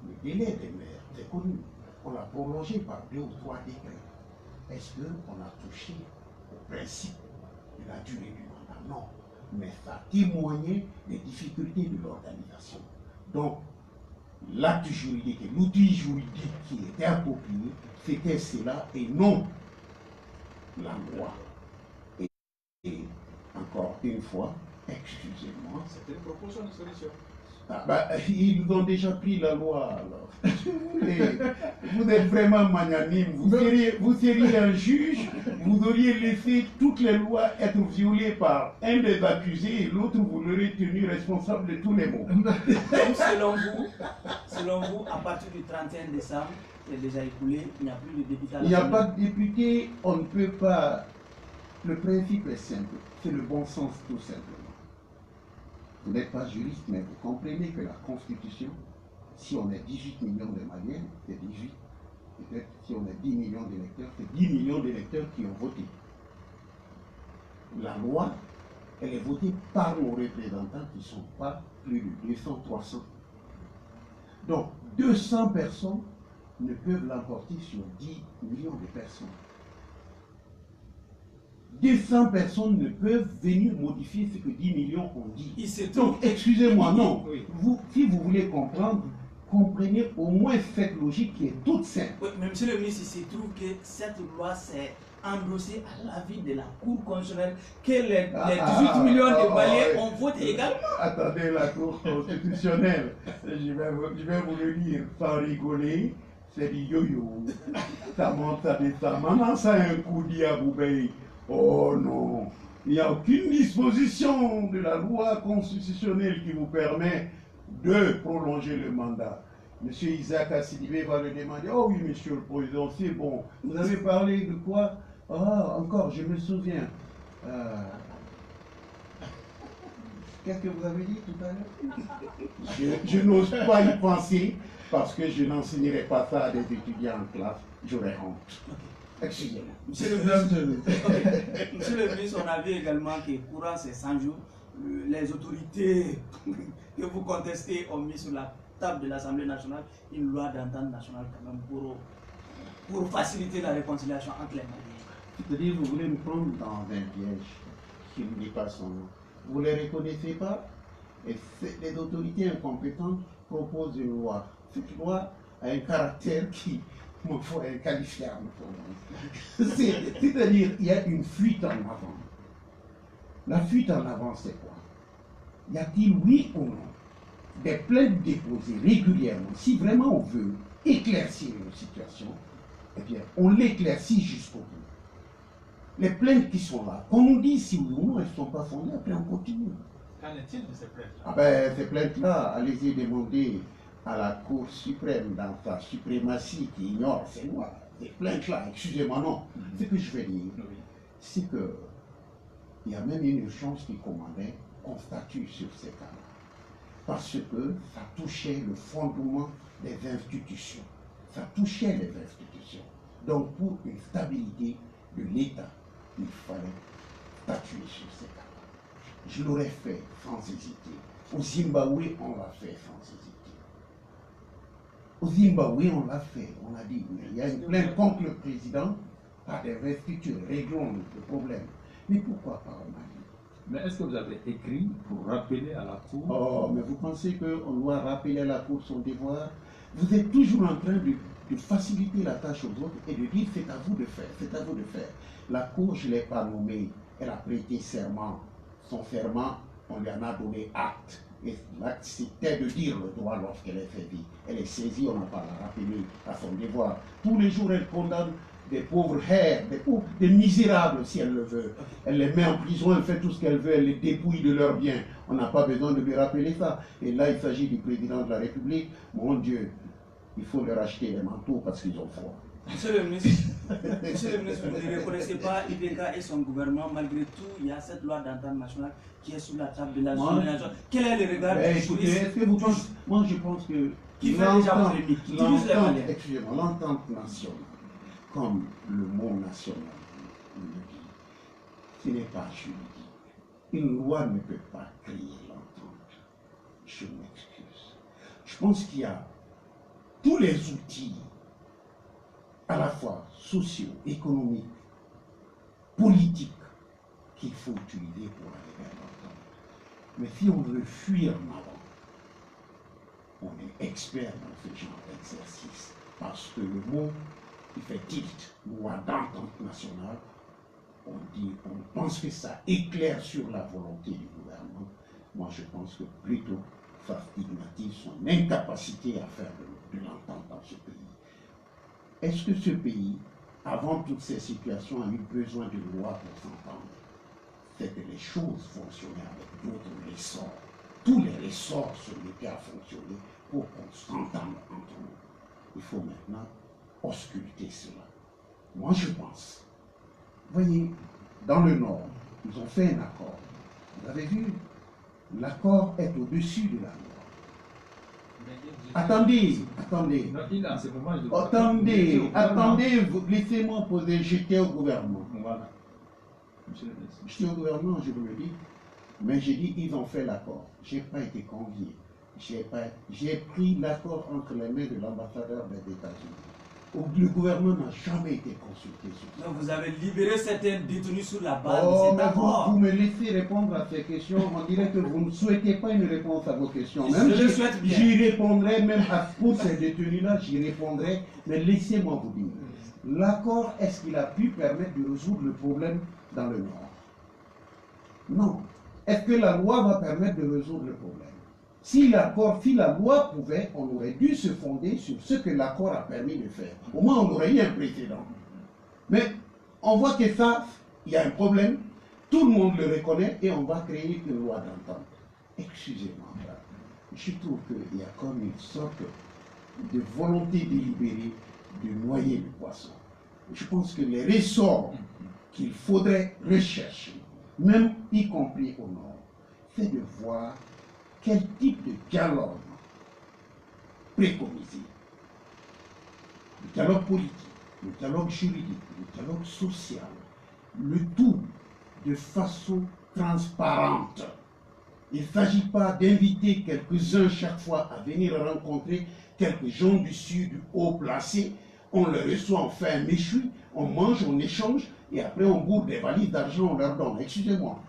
Le délai des maires, c'est connu. On l'a prolongé par 2 ou 3 décrets. Est-ce qu'on a touché au principe de la durée du mandat? Non. Mais ça témoignait des difficultés de l'organisation. Donc, l'acte juridique et l'outil juridique qui était approprié, c'était cela et non la loi. Et encore une fois, excusez-moi.
C'était une proposition de solution.
Ah bah, ils ont déjà pris la loi alors. Vous êtes vraiment magnanime. Vous seriez un juge, vous auriez laissé toutes les lois être violées par un des accusés et l'autre vous l'aurez tenu responsable de tous les maux.
Donc, selon vous, à partir du 31 décembre, c'est déjà écoulé, il n'y a plus de députés à
Il n'y a
l'Assemblée.
pas de député, on ne peut pas. Le principe est simple, c'est le bon sens tout simplement. Vous n'êtes pas juriste, mais vous comprenez que la Constitution, si on est 18 millions de Maliens, c'est 18. Peut-être si on est 10 millions d'électeurs, c'est 10 millions d'électeurs qui ont voté. La loi, elle est votée par nos représentants qui ne sont pas plus de 200, 300. Donc, 200 personnes ne peuvent l'emporter sur 10 millions de personnes. 200 personnes ne peuvent venir modifier ce que 10 millions ont dit. Donc, excusez-moi, non.
Oui.
Si vous voulez comprendre, comprenez au moins cette logique qui est toute simple.
Oui, mais monsieur le ministre, il se trouve que cette loi s'est endossée à l'avis de la Cour constitutionnelle que les 18 millions de Maliens ont voté également.
Attendez, la Cour constitutionnelle, je vais vous le dire sans rigoler, c'est du yo-yo. Ça monte, ça descend. Maintenant, ça a un coup dit à Boubeille. Oh non, il n'y a aucune disposition de la loi constitutionnelle qui vous permet de prolonger le mandat. Monsieur Isaac Assidibé va le demander. Oh oui, monsieur le président, c'est bon. Vous avez parlé de quoi? Ah, encore, je me souviens. Qu'est-ce que vous avez dit tout à l'heure? Je n'ose pas y penser parce que je n'enseignerai pas ça à des étudiants en classe. J'aurais honte. Excusez-moi.
Monsieur le ministre, on a vu également que courant ces 100 jours, les autorités que vous contestez ont mis sur la table de l'Assemblée nationale une loi d'entente nationale quand même pour faciliter la réconciliation entre les Maliens.
C'est-à-dire, vous voulez me prendre dans un piège qui ne dit pas son nom. Vous ne les reconnaissez pas et les autorités incompétentes proposent une loi. Cette loi a un caractère qui il faut un qualifiable pour moi. C'est-à-dire, il y a une fuite en avant. La fuite en avant, c'est quoi? Y a-t-il, oui ou non, des plaintes déposées régulièrement? Si vraiment on veut éclaircir une situation, eh bien, on l'éclaircit jusqu'au bout. Les plaintes qui sont là, qu'on nous dise si oui ou non, elles ne sont pas fondées, après on continue.
Qu'en est-il de ces plaintes-là?
Ah ben, ces plaintes-là, allez-y demander à la Cour suprême dans sa suprématie qui ignore ces lois. Ces plaintes-là, excusez-moi, non. Ce que je vais dire, c'est que il y a même une urgence qui commandait qu'on statue sur ces cas-là. Parce que ça touchait le fondement des institutions. Ça touchait les institutions. Donc, pour une stabilité de l'État, il fallait statuer sur ces cas-là. Je l'aurais fait sans hésiter. Au Zimbabwe, on l'a fait sans hésiter. Au Zimbabwe, on l'a fait. On a dit, il y a une plainte contre le président par des restitutions. Réglons le problème. Mais pourquoi pas au Mali?
Mais est-ce que vous avez écrit pour rappeler à la Cour?
Oh, mais vous pensez qu'on doit rappeler à la Cour son devoir? Vous êtes toujours en train de faciliter la tâche aux autres et de dire c'est à vous de faire, c'est à vous de faire. La Cour, je ne l'ai pas nommée. Elle a prêté serment. Son serment, on lui en a donné acte. Et l'acte, c'était de dire le droit lorsqu'elle est saisie. Elle est saisie, on n'a pas la rappelé à son devoir. Tous les jours, elle condamne des pauvres hères, des misérables si elle le veut. Elle les met en prison, elle fait tout ce qu'elle veut, elle les dépouille de leurs biens. On n'a pas besoin de lui rappeler ça. Et là, il s'agit du président de la République. Mon Dieu, il faut leur acheter les manteaux parce qu'ils ont froid.
Monsieur le ministre, vous ne reconnaissez pas IBK et son gouvernement, malgré tout, il y a cette loi d'entente nationale qui est sur la table de l'Assemblée nationale. Quel est le regard du
écoutez, est-ce que vous pensez, moi je pense que
qui fait déjà polémique, qui utilise les Maliens.
Excusez-moi, l'entente nationale, comme le mot national le dit, ce n'est pas juridique. Une loi ne peut pas créer l'entente. Je m'excuse. Je pense qu'il y a tous les outils à la fois sociaux, économiques, politiques, qu'il faut utiliser pour arriver à l'entente. Mais si on veut fuir en avant, on est expert dans ce genre d'exercice. Parce que le mot, il fait tilt, loi d'entente nationale, on pense que ça éclaire sur la volonté du gouvernement. Moi, je pense que plutôt, ça stigmatise son incapacité à faire de l'entente dans ce pays. Est-ce que ce pays, avant toutes ces situations, a eu besoin d'une loi pour s'entendre? C'est que les choses fonctionnaient avec d'autres ressorts. Tous les ressorts se mettaient à fonctionner pour qu'on s'entende entre nous. Il faut maintenant ausculter cela. Moi, je pense. Voyez, dans le Nord, ils ont fait un accord. Vous avez vu, l'accord est au-dessus de la loi. Attendez. Attendez, laissez-moi poser, j'étais au gouvernement.
Voilà. Monsieur le Président.
J'étais au gouvernement, je vous le dis. Mais j'ai dit, ils ont fait l'accord. Je n'ai pas été convié. J'ai pris l'accord entre les mains de l'ambassadeur des États-Unis. Le gouvernement n'a jamais été consulté sur ça.
Donc vous avez libéré certains détenus sur la base de
Oh,
cet
mais
accord.
vous me laissez répondre à ces questions. On dirait que vous ne souhaitez pas une réponse à vos questions. Même
Je le souhaite bien.
J'y répondrai, même pour ces détenus-là, j'y répondrai. Mais laissez-moi vous dire. L'accord, est-ce qu'il a pu permettre de résoudre le problème dans le Nord? Non. Est-ce que la loi va permettre de résoudre le problème? Si la loi pouvait, on aurait dû se fonder sur ce que l'accord a permis de faire. Au moins, on aurait eu un précédent. Mais on voit que ça, il y a un problème, tout le monde le reconnaît et on va créer une loi d'entente. Excusez-moi, je trouve qu'il y a comme une sorte de volonté délibérée de noyer le poisson. Je pense que les ressorts qu'il faudrait rechercher, même y compris au Nord, c'est de voir quel type de dialogue préconiser. Le dialogue politique, le dialogue juridique, le dialogue social, le tout de façon transparente. Il ne s'agit pas d'inviter quelques-uns chaque fois à venir rencontrer quelques gens du Sud, du haut placé. On les reçoit, on fait un méchoui, on mange, on échange, et après on bourre des valises d'argent, on leur donne. Excusez-moi,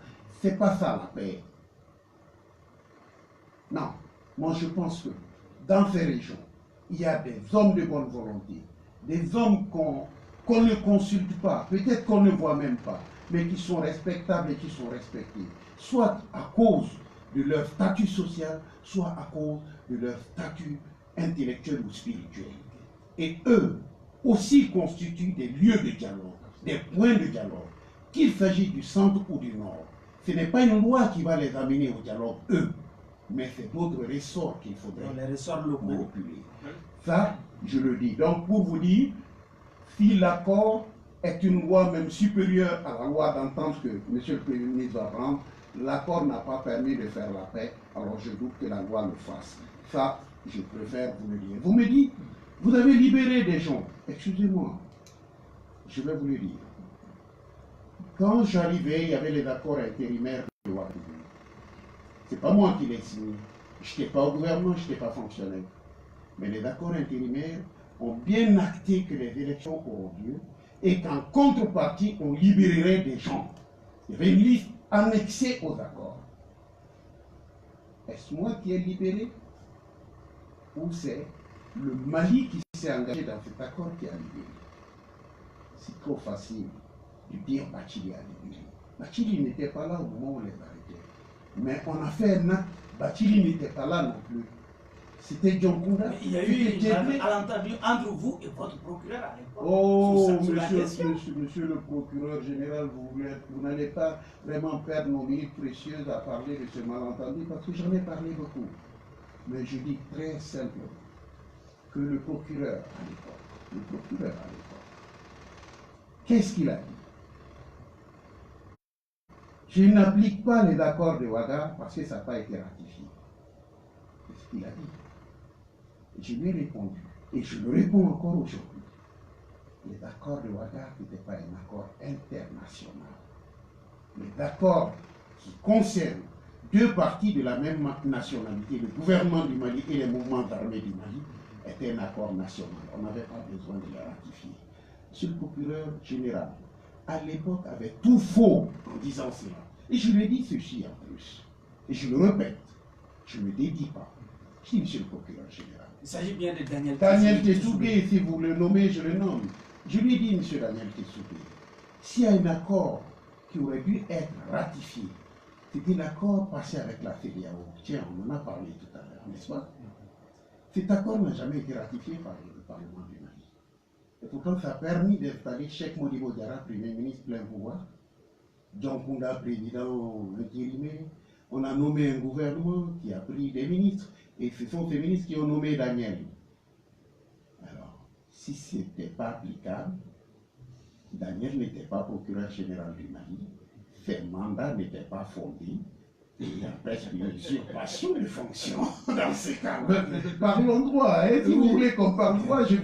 c'est pas ça la paix. Non, moi je pense que dans ces régions, il y a des hommes de bonne volonté, des hommes qu'on ne consulte pas, peut-être qu'on ne voit même pas, mais qui sont respectables et qui sont respectés, soit à cause de leur statut social, soit à cause de leur statut intellectuel ou spirituel. Et eux aussi constituent des lieux de dialogue, des points de dialogue, qu'il s'agisse du centre ou du nord. Ce n'est pas une loi qui va les amener au dialogue, eux, mais c'est d'autres ressorts qu'il faudrait manipuler. Ça, je le dis. Donc, pour vous dire, si l'accord est une loi même supérieure à la loi d'entente que M. le Premier ministre va prendre, l'accord n'a pas permis de faire la paix, alors je doute que la loi le fasse. Ça, je préfère vous le dire. Vous me dites, vous avez libéré des gens. Excusez-moi, je vais vous le dire. Quand j'arrivais, il y avait les accords intérimaires de Ouagadougou. Ce n'est pas moi qui l'ai signé. Je n'étais pas au gouvernement, je n'étais pas fonctionnaire. Mais les accords intérimaires ont bien acté que les élections auront lieu et qu'en contrepartie, on libérerait des gens. Il y avait une liste annexée aux accords. Est-ce moi qui ai libéré? Ou c'est le Mali qui s'est engagé dans cet accord qui a libéré? C'est trop facile de dire Bathily a libéré. Bathily n'était pas là au moment où on les arrêtait. Mais on a fait un acte, Bathily n'était pas là non plus. C'était John Kounda.
Il y a eu un malentendu entre vous et votre procureur à l'époque.
Oh, monsieur le procureur général, vous n'allez pas vraiment perdre nos minutes précieuses à parler de ce malentendu parce que j'en ai parlé beaucoup. Mais je dis très simplement que le procureur à l'époque, qu'est-ce qu'il a dit? Je n'applique pas les accords de Ouaga parce que ça n'a pas été ratifié. C'est ce qu'il a dit. Je lui ai répondu, et je le réponds encore aujourd'hui. Les accords de Ouaga n'étaient pas un accord international. Les accords qui concernent deux parties de la même nationalité, le gouvernement du Mali et les mouvements armés du Mali, étaient un accord national. On n'avait pas besoin de les ratifier. Monsieur le procureur général, à l'époque, avait tout faux en disant cela. Et je lui ai dit ceci en plus. Et je le répète, je ne me dédie pas. Je dis, monsieur le procureur général.
Il s'agit bien de Daniel
Tessougué, si vous le nommez, je le nomme. Je lui ai dit, monsieur Daniel Tessougué, s'il y a un accord qui aurait dû être ratifié, c'était l'accord passé avec la CEDEAO. Tiens, on en a parlé tout à l'heure. n'est-ce pas? Cet accord n'a jamais été ratifié par le Parlement du Mali. Et pourtant, ça a permis d'installer Cheikh Modibo Diarra, Premier ministre plein pouvoir, John Kounda, président intérimaire. On a nommé un gouvernement qui a pris des ministres, et ce sont ces ministres qui ont nommé Daniel. Alors, si ce n'était pas applicable, Daniel n'était pas procureur général du Mali, ses mandats n'étaient pas fondés, et il y a presque une usurpation de fonction dans ces cas. Parlons droit, hein. Si vous voulez qu'on parle droit, je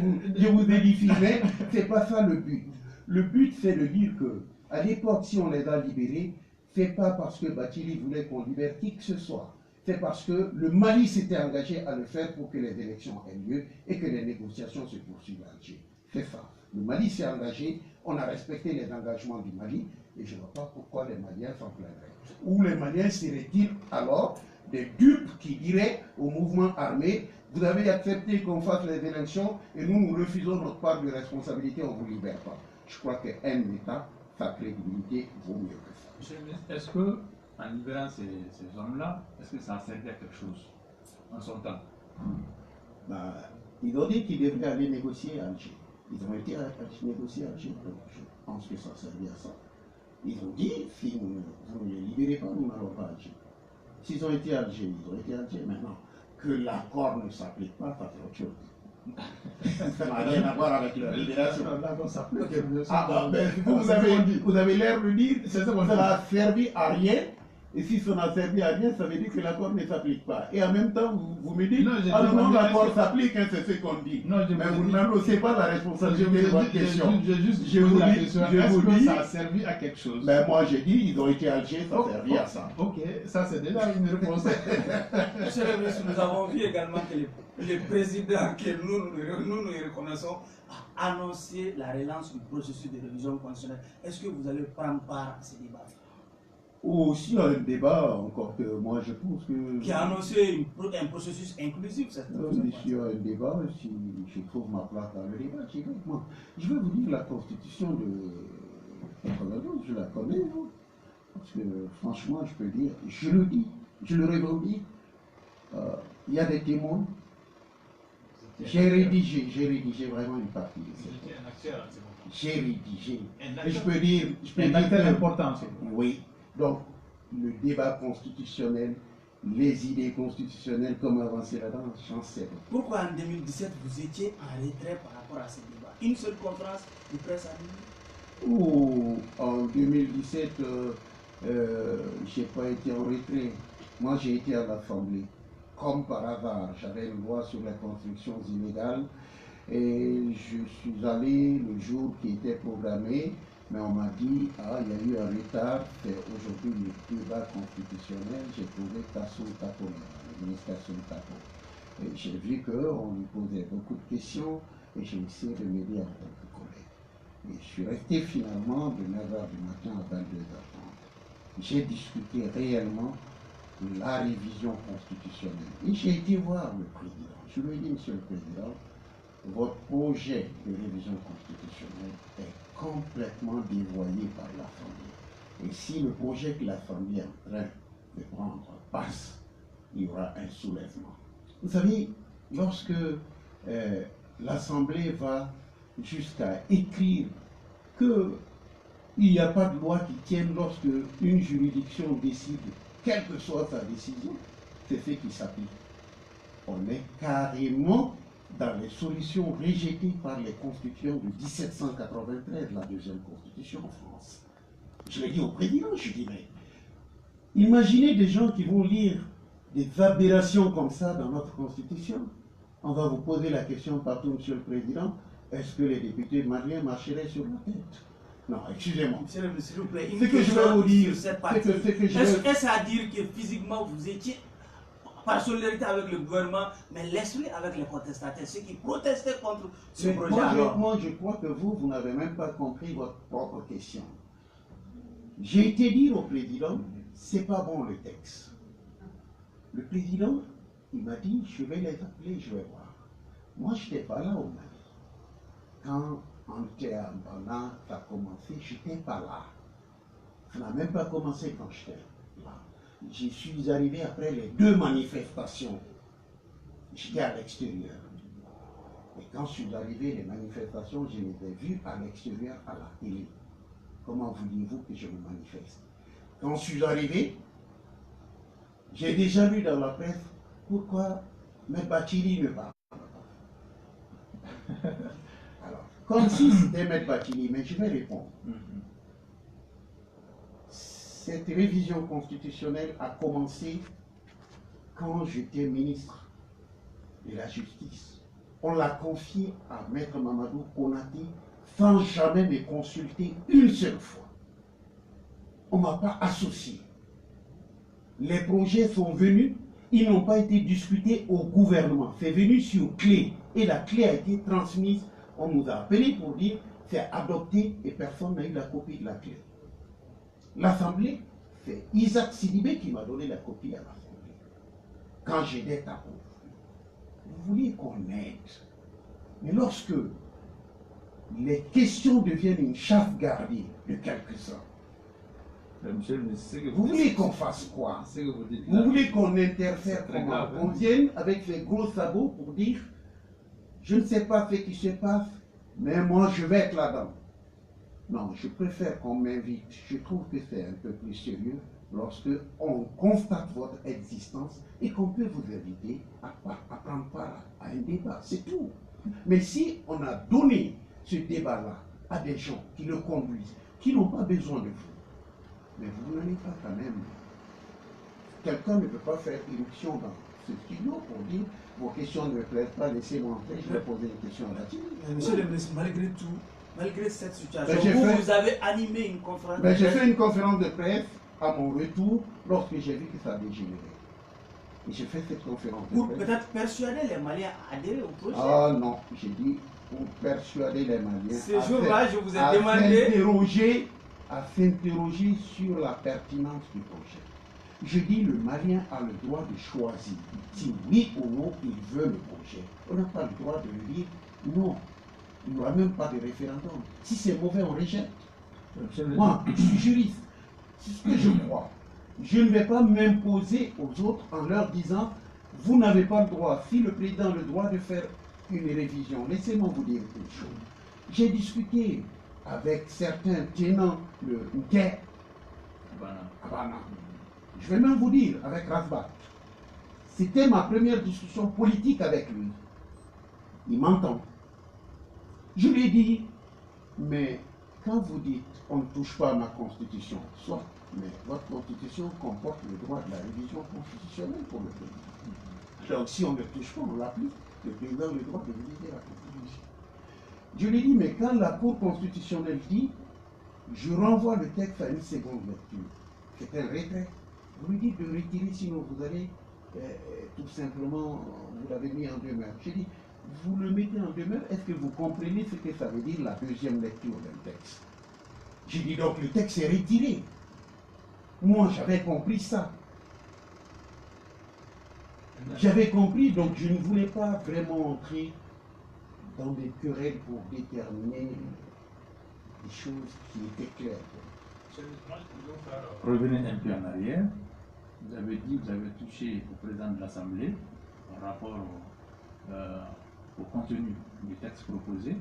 vous édifie, mais ce n'est pas ça le but. Le but, c'est de dire que, à l'époque, si on les a libérés, ce n'est pas parce que Bathily voulait qu'on libère qui que ce soit. C'est parce que le Mali s'était engagé à le faire pour que les élections aient lieu et que les négociations se poursuivent à Alger. C'est ça. Le Mali s'est engagé, on a respecté les engagements du Mali, et je ne vois pas pourquoi les Maliens s'en plaidraient. Ou les Maliens seraient-ils alors des dupes qui diraient au mouvement armé, vous avez accepté qu'on fasse les élections et nous refusons notre part de responsabilité, on ne vous libère pas. Je crois qu'un État, sa crédibilité vaut mieux que ça.
Monsieur le ministre, est-ce que, en libérant ces hommes-là, est-ce que ça a servi à quelque chose en son temps?
Ils ont dit qu'ils devraient aller négocier à Alger. Ils ont été négocier à Alger, donc je pense que ça a servi à ça. Ils ont dit, si vous ne les libérez pas, nous n'allons pas à Alger. S'ils ont été à Alger, ils ont été à Alger. Maintenant, que l'accord ne s'applique pas, ça fait autre chose. Ça n'a rien à voir avec leur libération.
L'accord s'applique.
Vous avez l'air de dire que ça n'a servi à rien. Et si ça n'a servi à rien, ça veut dire que l'accord ne s'applique pas. Et en même temps, vous me dites, non, l'accord s'applique, hein, c'est ce qu'on dit.
Non,
mais vous n'endossez pas la responsabilité de votre question.
Je vous dis, est-ce que ça a servi à quelque chose?
Ben moi j'ai dit, ils ont été à Alger, ça a servi à ça.
Ok, ça c'est déjà une réponse.
Monsieur le ministre, nous avons vu également que le président que nous reconnaissons a annoncé la relance du processus de révision constitutionnelle. Est-ce que vous allez prendre part à ce débat?
Ou s'il y a un débat, encore que moi je pense que...
Qui a annoncé un processus inclusif, cette
s'il y a un débat, si je trouve ma place dans le débat, je vais vous dire la constitution de 92, je la connais, hein. Parce que franchement, je peux dire, je le dis, je le revendique, il y a des témoins. J'ai rédigé vraiment une partie de ça. J'ai rédigé. Et je peux dire...
Un acteur important,
oui. Donc, le débat constitutionnel, les idées constitutionnelles, comme avancer là-dedans, j'en sais pas.
Pourquoi en 2017 vous étiez en retrait par rapport à ce débat? Une seule conférence de presse à Lille?
Ou en 2017, je n'ai pas été en retrait. Moi, j'ai été à l'Assemblée. Comme par hasard, j'avais une loi sur les constructions illégales et je suis allé le jour qui était programmé. Mais on m'a dit, il y a eu un retard, c'est aujourd'hui le débat constitutionnel, j'ai trouvé Kassoum Tako, le ministre Kassoum Tako. Et j'ai vu qu'on lui posait beaucoup de questions et j'ai essayé de m'aider en tant que collègue. Et je suis resté finalement de 9h du matin à 22h30. J'ai discuté réellement de la révision constitutionnelle. Et j'ai été voir le président. Je lui ai dit, Monsieur le Président, votre projet de révision constitutionnelle est complètement dévoyé par l'Assemblée. Et si le projet que l'Assemblée est en train de prendre passe, il y aura un soulèvement. Vous savez, lorsque l'Assemblée va jusqu'à écrire qu'il n'y a pas de loi qui tienne lorsque une juridiction décide, quelle que soit sa décision, c'est ce qui s'applique. On est carrément dans les solutions rejetées par les constitutions de 1793, la deuxième constitution en France. Je l'ai dit au président, je dis, mais imaginez des gens qui vont lire des aberrations comme ça dans notre constitution. On va vous poser la question partout, Monsieur le Président, est-ce que les députés maliens marcheraient sur la tête? Non, excusez-moi.
Monsieur le ministre, s'il vous plaît,
ce que je vais vous dire,
est-ce à dire que physiquement vous étiez par solidarité avec le gouvernement, mais l'esprit avec les protestataires, ceux qui protestaient contre ce projet.
Moi, je crois que vous n'avez même pas compris votre propre question. J'ai été dire au président, c'est pas bon le texte. Le président, il m'a dit, je vais les appeler, je vais voir. Moi, je n'étais pas là au Mali. Quand Antéambana a commencé, je n'étais pas là. Ça n'a même pas commencé quand j'étais là. Je suis arrivé après les 2 manifestations j'étais à l'extérieur. Et quand je suis arrivé, les manifestations, je les ai vues à l'extérieur, à la télé. Comment voulez-vous que je me manifeste? Quand je suis arrivé, j'ai déjà lu dans la presse pourquoi M. Bathily ne parle pas. Alors, comme si c'était M. Bathily, mais je vais répondre. Cette révision constitutionnelle a commencé quand j'étais ministre de la Justice. On l'a confié à Maître Mamadou Konaté sans jamais me consulter une seule fois. On ne m'a pas associé. Les projets sont venus, ils n'ont pas été discutés au gouvernement. C'est venu sur clé et la clé a été transmise. On nous a appelé pour dire c'est adopté et personne n'a eu la copie de la clé. L'Assemblée, c'est Isaac Sidibé qui m'a donné la copie à l'Assemblée. Quand j'étais à Pau. Vous voulez qu'on aide. Mais lorsque les questions deviennent une chasse gardée de quelques-uns,
Monsieur le ministre,
vous voulez qu'on fasse quoi?
Ce que vous dites
Vous
là,
voulez qu'on interfère
c'est très
comment?
grave,
On
hein.
vienne avec ses gros sabots pour dire je ne sais pas ce qui se passe, mais moi je vais être là-dedans. Non, je préfère qu'on m'invite. Je trouve que c'est un peu plus sérieux lorsque on constate votre existence et qu'on peut vous inviter à prendre part à un débat. C'est tout. Mais si on a donné ce débat-là à des gens qui le conduisent, qui n'ont pas besoin de vous, mais vous n'allez pas quand même. Quelqu'un ne peut pas faire irruption dans ce studio pour dire vos questions ne me plaisent pas, laissez-moi entrer, je vais poser une question là-dessus.
Monsieur le ministre, malgré tout, malgré cette situation,
Ben,
vous avez animé une conférence de
Ben, j'ai
presse.
fait une conférence de presse à mon retour lorsque j'ai vu que ça dégénérait. Et j'ai fait cette conférence de
Pour
presse.
peut-être persuader les Maliens à adhérer au projet.
Ah non, j'ai dit pour persuader les Maliens
Ce jour-là, je vous ai demandé
à s'interroger sur la pertinence du projet. Je dis le Malien a le droit de choisir si oui ou non il veut le projet. On n'a pas le droit de lui dire non. Il n'y aura même pas de référendum. Si c'est mauvais, on rejette. Moi, je suis juriste. C'est ce que je crois. Je ne vais pas m'imposer aux autres en leur disant vous n'avez pas le droit. Si le président a le droit de faire une révision, laissez-moi vous dire une chose. J'ai discuté avec certains tenants de Nké à Bana. Je vais même vous dire, avec Rasbat. C'était ma première discussion politique avec lui. Il m'entend. Je lui ai dit, mais quand vous dites on ne touche pas à ma constitution, soit, mais votre constitution comporte le droit de la révision constitutionnelle pour le président. Donc si on ne touche pas, on l'applique. Le président a le droit de réviser la constitution. Je lui ai dit, mais quand la Cour constitutionnelle dit, je renvoie le texte à une seconde lecture, c'est un retrait. Vous lui dites de retirer, sinon vous allez tout simplement, vous l'avez mis en demeure. J'ai dit, vous le mettez en demeure, est-ce que vous comprenez ce que ça veut dire la deuxième lecture d'un texte? J'ai dit donc le texte est retiré. Moi j'avais compris ça. J'avais compris, donc je ne voulais pas vraiment entrer dans des querelles pour déterminer des choses qui étaient claires.
Revenez un peu en arrière. Vous avez dit, vous avez touché au président de l'Assemblée par rapport au contenu du texte proposé.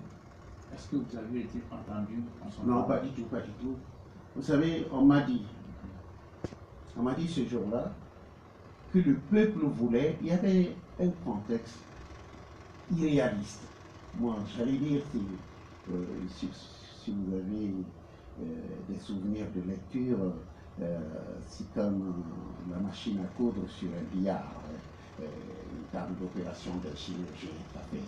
Est-ce que vous avez été entendu en son
Non,
temps?
pas du tout, pas du tout. Vous savez, on m'a dit ce jour-là que le peuple voulait, il y avait un contexte irréaliste. Moi, j'allais dire, si vous avez des souvenirs de lecture, c'est comme la machine à coudre sur un billard, une table d'opération d'un chirurgien, ça fait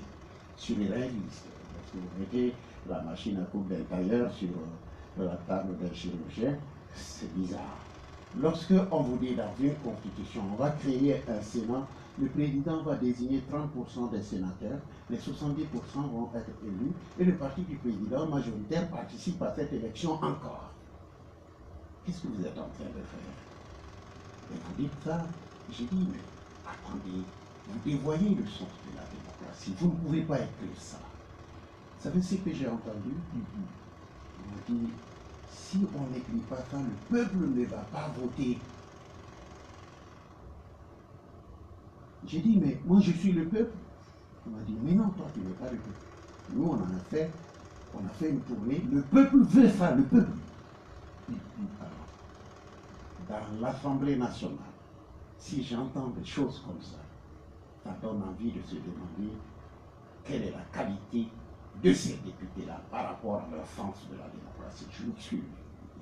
surréaliste. Parce que vous mettez la machine à coudre d'un tailleur sur la table d'un chirurgien, c'est bizarre. Lorsque on vous dit dans une constitution, on va créer un Sénat, le président va désigner 30% des sénateurs, les 70% vont être élus, et le parti du président majoritaire participe à cette élection encore. Qu'est-ce que vous êtes en train de faire? Et vous dites ça, j'ai dit, mais attendez, vous dévoyez le sens de la démocratie, vous ne pouvez pas être que ça. Vous savez ce que j'ai entendu? On dit, si on n'écrit pas ça, le peuple ne va pas voter. J'ai dit, mais moi je suis le peuple. Il m'a dit, mais non, toi tu n'es pas le peuple. Nous on a fait une tournée. Le peuple veut ça, le peuple. Alors, dans l'Assemblée nationale, si j'entends des choses comme ça, ça donne envie de se demander quelle est la qualité de ces députés-là par rapport à leur sens de la démocratie. Je m'excuse.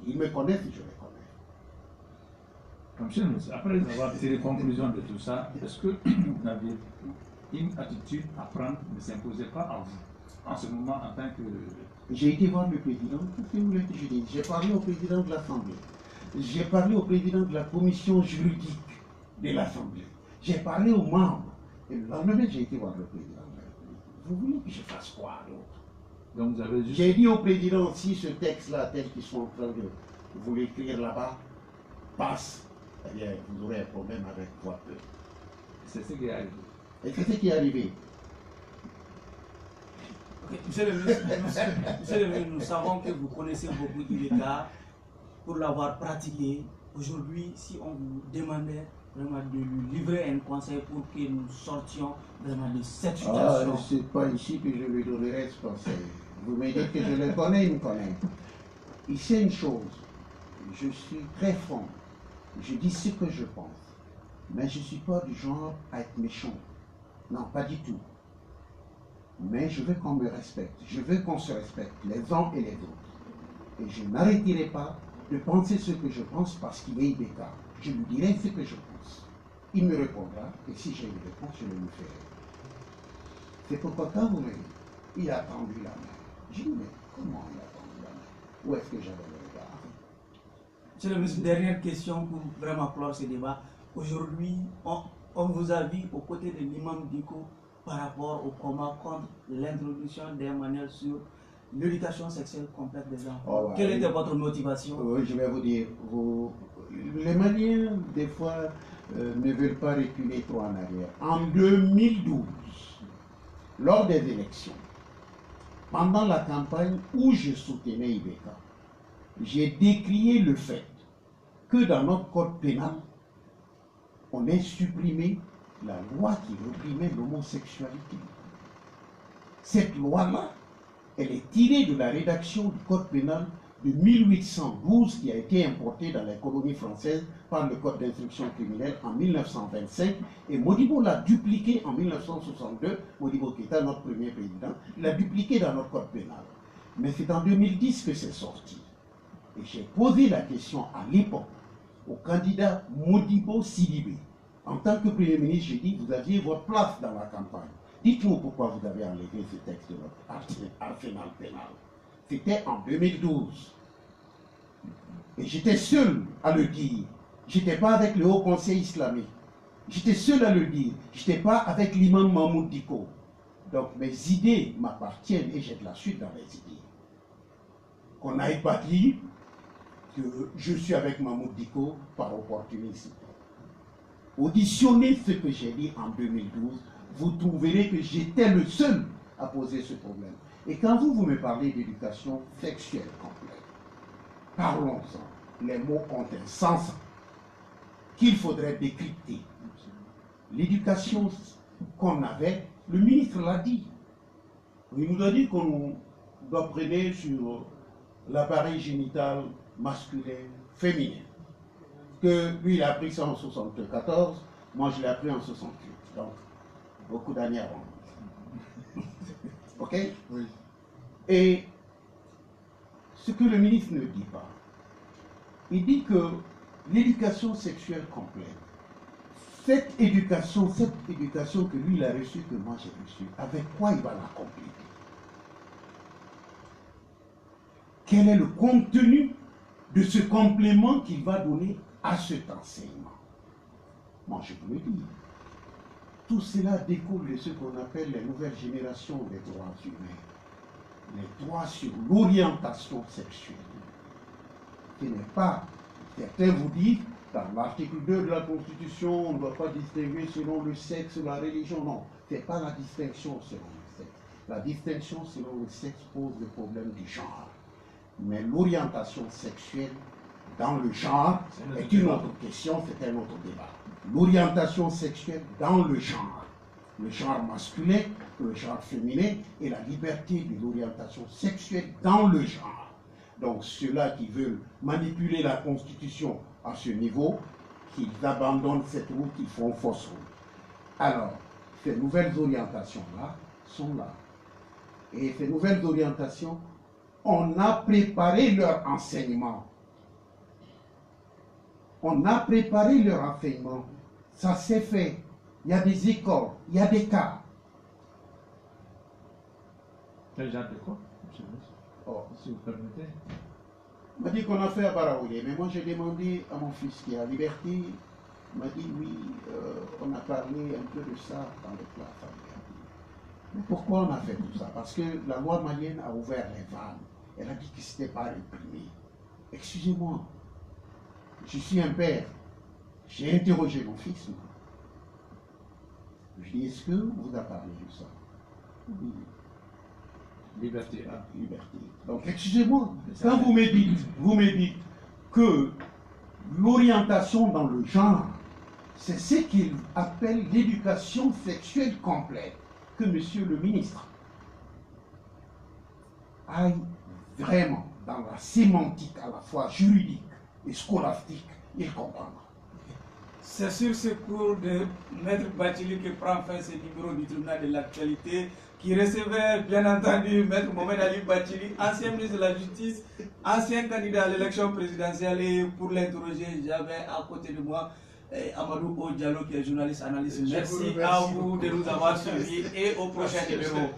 Ils me connaissent et je les connais.
Monsieur le ministre, après avoir tiré conclusion de tout ça, est-ce que vous aviez une attitude à prendre ne s'imposait pas à vous en ce moment en tant que...
J'ai été voir le président, qu'est-ce que vous voulez que je dise? J'ai parlé au président de l'Assemblée. J'ai parlé au président de la commission juridique de l'Assemblée. J'ai parlé aux membres. Et le lendemain, j'ai été voir le président de la République. Vous voulez que je fasse quoi d'autre?
Donc vous avez juste...
J'ai dit au président, si ce texte-là, tel qu'ils sont en train de vous l'écrire là-bas, passe, eh bien, vous aurez un problème avec votre peuple.
C'est ce qui est arrivé.
Et c'est ce qui est arrivé.
Monsieur le ministre, nous savons que vous connaissez beaucoup Ibeka pour l'avoir pratiqué. Aujourd'hui, si on vous demandait vraiment de lui livrer un conseil pour que nous sortions vraiment de cette situation.
Ce n'est pas ici que je lui donnerai ce conseil. Vous me dites que je le connais, il me connaît. Il sait une chose, je suis très franc, je dis ce que je pense, mais je ne suis pas du genre à être méchant. Non, pas du tout. Mais je veux qu'on me respecte, je veux qu'on se respecte, les uns et les autres. Et je n'arrêterai pas de penser ce que je pense parce qu'il est Ibeka. Je lui dirai ce que je pense. Il me répondra, et si j'ai une réponse, je le lui ferai. C'est pourquoi quand vous me dites, il a tendu la main. Je dis, mais comment il a tendu la main? Où est-ce que j'avais le regard?
Monsieur le ministre, dernière question pour vraiment clore ce débat. Aujourd'hui, on vous a vu aux côtés de l'imam Diko par rapport au combat contre l'introduction des manuels sur l'éducation sexuelle complète des enfants.
Oh, ouais.
Quelle était votre motivation?
Oui, je vais vous dire, les Maliens, des fois, ne veulent pas reculer trop en arrière. En 2012, lors des élections, pendant la campagne où je soutenais Ibeka, j'ai décrié le fait que dans notre code pénal, on ait supprimé la loi qui réprimait l'homosexualité. Cette loi-là, elle est tirée de la rédaction du code pénal de 1812 qui a été importé dans les colonies françaises par le code d'instruction criminelle en 1925 et Modibo l'a dupliqué en 1962, Modibo qui était notre premier président, l'a dupliqué dans notre code pénal. Mais c'est en 2010 que c'est sorti. Et j'ai posé la question à l'époque au candidat Modibo Sidibé. En tant que Premier ministre, j'ai dit, vous aviez votre place dans la campagne. Dites-nous pourquoi vous avez enlevé ce texte de notre arsenal pénal. C'était en 2012. Et j'étais seul à le dire. Je n'étais pas avec le Haut Conseil islamique. J'étais seul à le dire. Je n'étais pas avec l'imam Mahmoud Diko. Donc mes idées m'appartiennent et j'ai de la suite dans mes idées. Qu'on n'aille pas dire que je suis avec Mahmoud Diko par opportunisme. Auditionnez ce que j'ai dit en 2012, vous trouverez que j'étais le seul à poser ce problème. Et quand vous me parlez d'éducation sexuelle complète, parlons-en. Les mots ont un sens qu'il faudrait décrypter. L'éducation qu'on avait, le ministre l'a dit. Il nous a dit qu'on doit prendre sur l'appareil génital masculin, féminin. Que lui, il a appris ça en 1974, moi je l'ai appris en 68. Donc, beaucoup d'années avant. Ok?
Oui.
Et ce que le ministre ne dit pas, il dit que l'éducation sexuelle complète, cette éducation que lui il a reçue, que moi j'ai reçue, avec quoi il va l'accomplir? Quel est le contenu de ce complément qu'il va donner à cet enseignement? Moi je peux le dire. Tout cela découle de ce qu'on appelle les nouvelles générations des droits humains. Les droits sur l'orientation sexuelle. Ce n'est pas, certains vous disent, dans l'article 2 de la Constitution, on ne doit pas distinguer selon le sexe, la religion. Non, ce n'est pas la distinction selon le sexe. La distinction selon le sexe pose le problème du genre. Mais l'orientation sexuelle dans le genre est une autre question, c'est un autre débat. L'orientation sexuelle dans le genre masculin, le genre féminin et la liberté de l'orientation sexuelle dans le genre. Donc ceux-là qui veulent manipuler la Constitution à ce niveau, qu'ils abandonnent cette route, ils font fausse route. Alors, ces nouvelles orientations-là sont là. Et ces nouvelles orientations, on a préparé leur enseignement. On a préparé leur enseignement. Ça s'est fait. Il y a des écoles, il y a des cas.
Quel genre de quoi, monsieur le ministre?
Oh.
Si vous permettez.
Il m'a dit qu'on a fait à Baraoulé, mais moi j'ai demandé à mon fils qui est à Liberté, il m'a dit oui, on a parlé un peu de ça dans les plats familiales. Mais pourquoi on a fait tout ça? Parce que la loi malienne a ouvert les vannes. Elle a dit que ce n'était pas réprimé. Excusez-moi, je suis un père. J'ai interrogé mon fils. Moi. Je dis, est-ce que vous a parlé de ça? Oui.
Liberté.
Ah, liberté. Donc, excusez-moi, quand vous me dites que l'orientation dans le genre, c'est ce qu'il appelle l'éducation sexuelle complète, que monsieur le ministre aille vraiment dans la sémantique à la fois juridique et scolastique, il comprendra.
C'est sur ce cours de Maître Bathily que prend fin ce numéro du tribunal de l'actualité, qui recevait bien entendu Maître Mohamed Ali Bathily, ancien ministre de la Justice, ancien candidat à l'élection présidentielle. Et pour l'interroger, j'avais à côté de moi Amadou Diallo, qui est journaliste analyste. Merci à vous de nous avoir suivis et au prochain numéro.